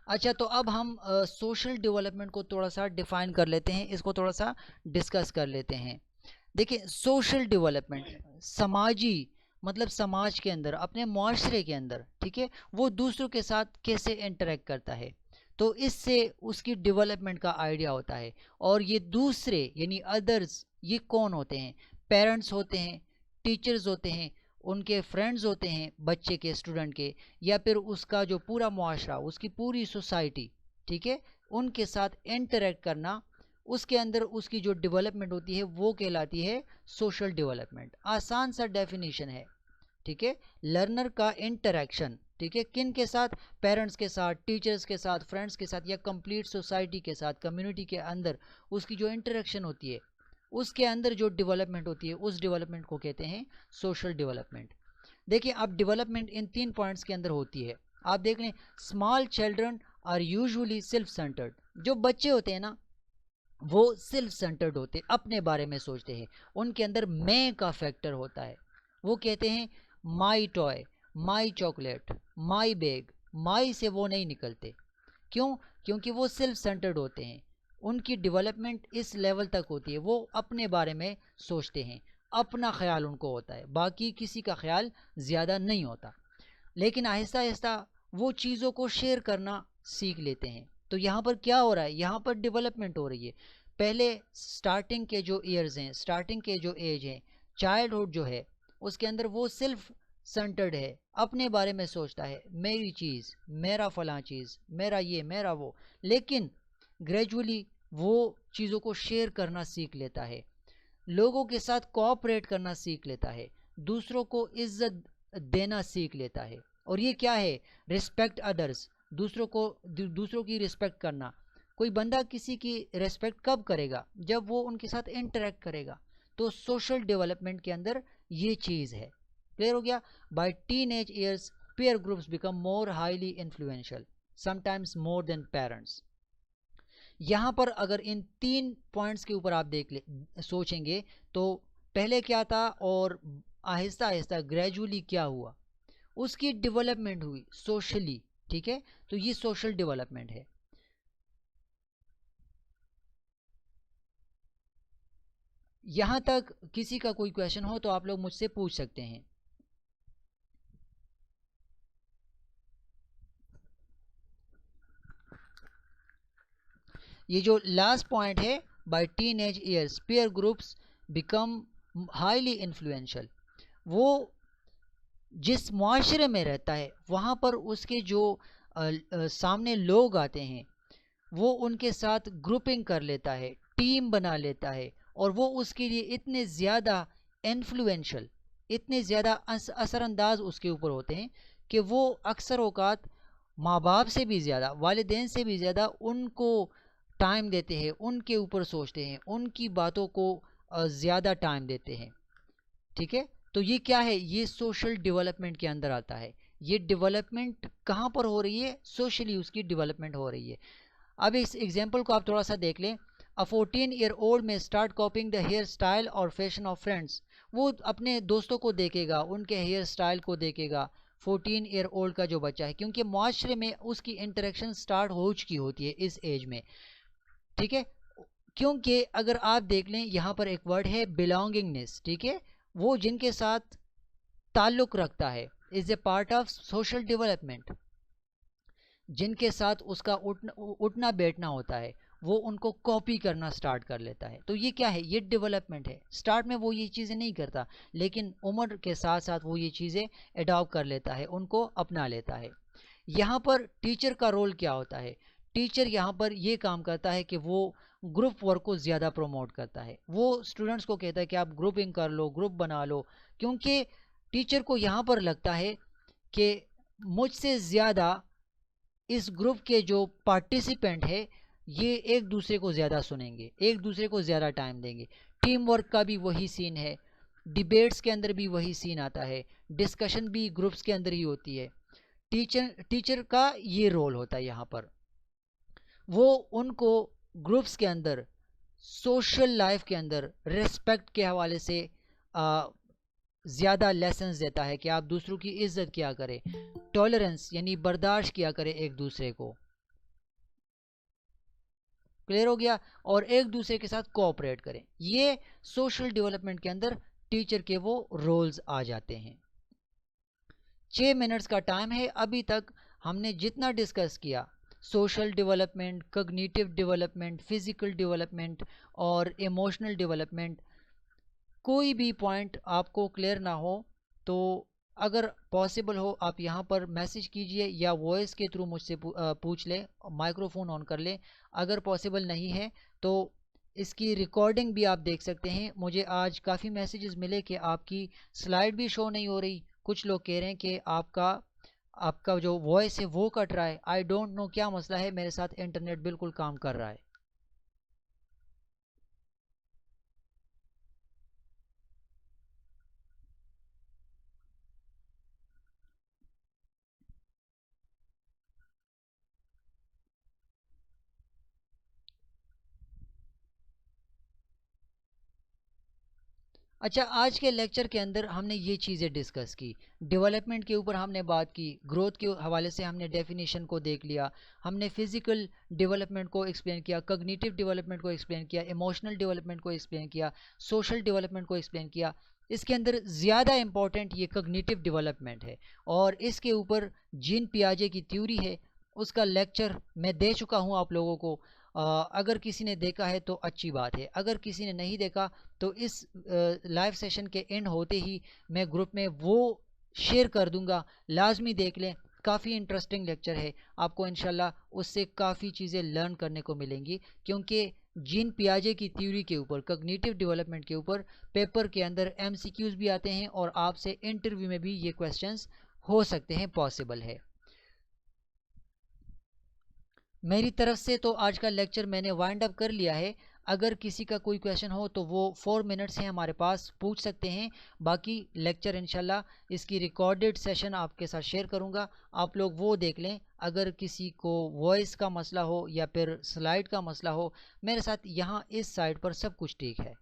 अच्छा, तो अब हम सोशल डेवलपमेंट को थोड़ा सा डिफाइन कर लेते हैं, इसको थोड़ा सा डिस्कस कर लेते हैं। देखिए, सोशल डेवलपमेंट समाजी, मतलब समाज के अंदर, अपने मुआशरे के अंदर, ठीक है, वो दूसरों के साथ कैसे इंटरेक्ट करता है, तो इससे उसकी डेवलपमेंट का आइडिया होता है। और ये दूसरे यानी अदर्स, ये कौन होते हैं? पेरेंट्स होते हैं, टीचर्स होते हैं, उनके फ्रेंड्स होते हैं बच्चे के, स्टूडेंट के, या फिर उसका जो पूरा मुआशरा, उसकी पूरी सोसाइटी, ठीक है, उनके साथ इंटरेक्ट करना, उसके अंदर उसकी जो डेवलपमेंट होती है वो कहलाती है सोशल डेवलपमेंट। आसान सा डेफिनेशन है, ठीक है, लर्नर का इंटरेक्शन, ठीक है, किन के साथ? पेरेंट्स के साथ, टीचर्स के साथ, फ्रेंड्स के साथ, या कंप्लीट सोसाइटी के साथ, कम्युनिटी के अंदर उसकी जो इंटरेक्शन होती है, उसके अंदर जो डेवलपमेंट होती है, उस डेवलपमेंट को कहते हैं सोशल डेवलपमेंट। देखिए, अब डेवलपमेंट इन 3 पॉइंट्स के अंदर होती है। आप देख लें, small children are usually self centred. जो बच्चे होते हैं ना, वो सेल्फ सेंटर्ड होते हैं, अपने बारे में सोचते हैं, उनके अंदर मैं का फैक्टर होता है। वो कहते हैं my toy, my chocolate, my bag, my से वो नहीं निकलते। क्यों? क्योंकि वो सेल्फ सेंटर्ड होते हैं। उनकी डेवलपमेंट इस लेवल तक होती है, वो अपने बारे में सोचते हैं, अपना ख्याल उनको होता है, बाकी किसी का ख्याल ज़्यादा नहीं होता। लेकिन आहिस्ता आहिस्ता वो चीज़ों को शेयर करना सीख लेते हैं। तो यहाँ पर क्या हो रहा है? यहाँ पर डेवलपमेंट हो रही है। पहले स्टार्टिंग के जो ईयर्स हैं, स्टार्टिंग के जो एज हैं, चाइल्डहुड जो है, उसके अंदर वो सिर्फ सेंटर्ड है, अपने बारे में सोचता है, मेरी चीज़, मेरा फलां चीज़, मेरा ये, मेरा वो। लेकिन ग्रेजुअली वो चीज़ों को शेयर करना सीख लेता है, लोगों के साथ कोऑपरेट करना सीख लेता है, दूसरों को इज्जत देना सीख लेता है। और ये क्या है? रिस्पेक्ट अदर्स, दूसरों की रिस्पेक्ट करना। कोई बंदा किसी की रिस्पेक्ट कब करेगा? जब वो उनके साथ इंटरेक्ट करेगा। तो सोशल डेवलपमेंट के अंदर ये चीज़ है। क्लियर हो गया? By teenage years peer groups become more highly influential, sometimes more than parents. यहाँ पर अगर इन 3 पॉइंट्स के ऊपर आप सोचेंगे तो पहले क्या था और आहिस्ता आहिस्ता ग्रेजुअली क्या हुआ, उसकी डेवलपमेंट हुई सोशली, ठीक है, तो ये सोशल डेवलपमेंट है। यहाँ तक किसी का कोई क्वेश्चन हो तो आप लोग मुझसे पूछ सकते हैं। ये जो लास्ट पॉइंट है, by teenage years peer groups become highly influential, वो जिस मुआशरे में रहता है वहाँ पर उसके जो सामने लोग आते हैं, वो उनके साथ ग्रुपिंग कर लेता है, टीम बना लेता है, और वो उसके लिए इतने ज़्यादा इन्फ्लुएंशियल, इतने ज़्यादा असरअंदाज उसके ऊपर होते हैं कि वो अक्सर औकात माँ बाप से भी ज़्यादा, वालिदैन से भी ज़्यादा उनको टाइम देते हैं, उनके ऊपर सोचते हैं, उनकी बातों को ज़्यादा टाइम देते हैं। ठीक है, तो ये क्या है, ये सोशल डेवलपमेंट के अंदर आता है। ये डेवलपमेंट कहाँ पर हो रही है, सोशली उसकी डेवलपमेंट हो रही है। अब इस एग्जाम्पल को आप थोड़ा सा देख लें। अ 14-year-old में start copying the hair style और फैशन ऑफ फ्रेंड्स। वो अपने दोस्तों को देखेगा, उनके हेयर स्टाइल को देखेगा, 14-year-old का जो बच्चा है, क्योंकि माशरे में उसकी इंटरेक्शन स्टार्ट हो चुकी होती है इस एज में। ठीक है, क्योंकि अगर आप देख लें यहाँ पर एक वर्ड है बिलोंगिंगनेस। ठीक है, वो जिनके साथ ताल्लुक रखता है, is a part of social development. जिनके साथ उसका उठना बैठना होता है, वो उनको कॉपी करना स्टार्ट कर लेता है। तो ये क्या है, ये डेवलपमेंट है। स्टार्ट में वो ये चीज़ें नहीं करता, लेकिन उम्र के साथ साथ वो ये चीज़ें अडॉप्ट कर लेता है, उनको अपना लेता है। यहाँ पर टीचर का रोल क्या होता है, टीचर यहाँ पर ये काम करता है कि वो ग्रुप वर्क को ज़्यादा प्रमोट करता है। वो स्टूडेंट्स को कहता है कि आप ग्रुपिंग कर लो, ग्रुप बना लो, क्योंकि टीचर को यहाँ पर लगता है कि मुझसे ज़्यादा इस ग्रुप के जो पार्टिसिपेंट है ये एक दूसरे को ज़्यादा सुनेंगे, एक दूसरे को ज़्यादा टाइम देंगे। टीम वर्क का भी वही सीन है, डिबेट्स के अंदर भी वही सीन आता है, डिस्कशन भी ग्रुप्स के अंदर ही होती है। टीचर का ये रोल होता है यहाँ पर, वो उनको ग्रुप्स के अंदर, सोशल लाइफ के अंदर रेस्पेक्ट के हवाले से ज़्यादा लेसन्स देता है कि आप दूसरों की इज्जत किया करें, टॉलरेंस यानी बर्दाश्त किया करें एक दूसरे को। क्लियर हो गया, और एक दूसरे के साथ कोऑपरेट करें। ये सोशल डेवलपमेंट के अंदर टीचर के वो रोल्स आ जाते हैं। 6 मिनट्स का टाइम है, अभी तक हमने जितना डिस्कस किया, social development, cognitive development, physical development और इमोशनल डेवलपमेंट, कोई भी पॉइंट आपको क्लियर ना हो तो अगर पॉसिबल हो आप यहाँ पर मैसेज कीजिए या वॉइस के थ्रू मुझसे पूछ लें, माइक्रोफोन ऑन कर लें। अगर पॉसिबल नहीं है तो इसकी रिकॉर्डिंग भी आप देख सकते हैं। मुझे आज काफ़ी मैसेजेस मिले कि आपकी स्लाइड भी शो नहीं हो रही, कुछ लोग कह रहे हैं कि आपका जो वॉइस है वो कट रहा है। आई डोंट नो क्या मसला है, मेरे साथ इंटरनेट बिल्कुल काम कर रहा है। अच्छा, आज के लेक्चर के अंदर हमने ये चीज़ें डिस्कस की, डेवलपमेंट के ऊपर हमने बात की, ग्रोथ के हवाले से हमने डेफिनेशन को देख लिया, हमने फिजिकल डेवलपमेंट को एक्सप्लेन किया, कॉग्निटिव डेवलपमेंट को एक्सप्लेन किया, इमोशनल डेवलपमेंट को एक्सप्लेन किया, सोशल डेवलपमेंट को एक्सप्लेन किया। इसके अंदर ज़्यादा इम्पॉर्टेंट ये कॉग्निटिव डेवलपमेंट है, और इसके ऊपर जीन पियाजे की थ्योरी है, उसका लेक्चर मैं दे चुका हूँ आप लोगों को। अगर किसी ने देखा है तो अच्छी बात है, अगर किसी ने नहीं देखा तो इस लाइव सेशन के एंड होते ही मैं ग्रुप में वो शेयर कर दूंगा, लाजमी देख लें। काफ़ी इंटरेस्टिंग लेक्चर है, आपको इंशाल्लाह उससे काफ़ी चीज़ें लर्न करने को मिलेंगी, क्योंकि जीन पियाजे की थ्योरी के ऊपर, कॉग्निटिव डेवलपमेंट के ऊपर पेपर के अंदर एमसीक्यूज भी आते हैं और आपसे इंटरव्यू में भी ये क्वेश्चंस हो सकते हैं, पॉसिबल है। मेरी तरफ से तो आज का लेक्चर मैंने वाइंड अप कर लिया है। अगर किसी का कोई क्वेश्चन हो तो वो 4 मिनट्स हैं हमारे पास, पूछ सकते हैं। बाकी लेक्चर इंशाल्लाह इसकी रिकॉर्डेड सेशन आपके साथ शेयर करूंगा, आप लोग वो देख लें। अगर किसी को वॉइस का मसला हो या फिर स्लाइड का मसला हो, मेरे साथ यहाँ इस साइड पर सब कुछ ठीक है।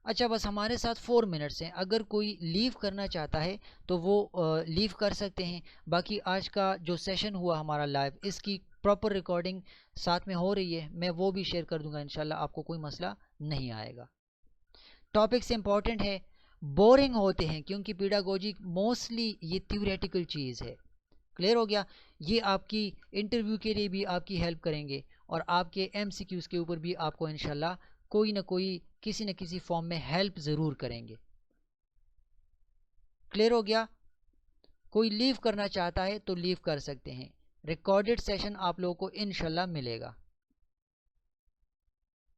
अच्छा, बस हमारे साथ 4 मिनट्स हैं, अगर कोई लीव करना चाहता है तो वो लीव कर सकते हैं। बाकी आज का जो सेशन हुआ हमारा लाइव, इसकी प्रॉपर रिकॉर्डिंग साथ में हो रही है, मैं वो भी शेयर कर दूंगा इंशाल्लाह, आपको कोई मसला नहीं आएगा। टॉपिक्स इंपॉर्टेंट है, बोरिंग होते हैं क्योंकि पीडागोजी मोस्टली ये थ्योरेटिकल चीज़ है। क्लियर हो गया, ये आपकी इंटरव्यू के लिए भी आपकी हेल्प करेंगे और आपके एमसीक्यूज़ के ऊपर भी आपको इंशाल्लाह कोई ना कोई किसी न किसी फॉर्म में हेल्प ज़रूर करेंगे। क्लियर हो गया? कोई लीव करना चाहता है तो लीव कर सकते हैं। रिकॉर्डेड सेशन आप लोगों को इंशाल्लाह मिलेगा।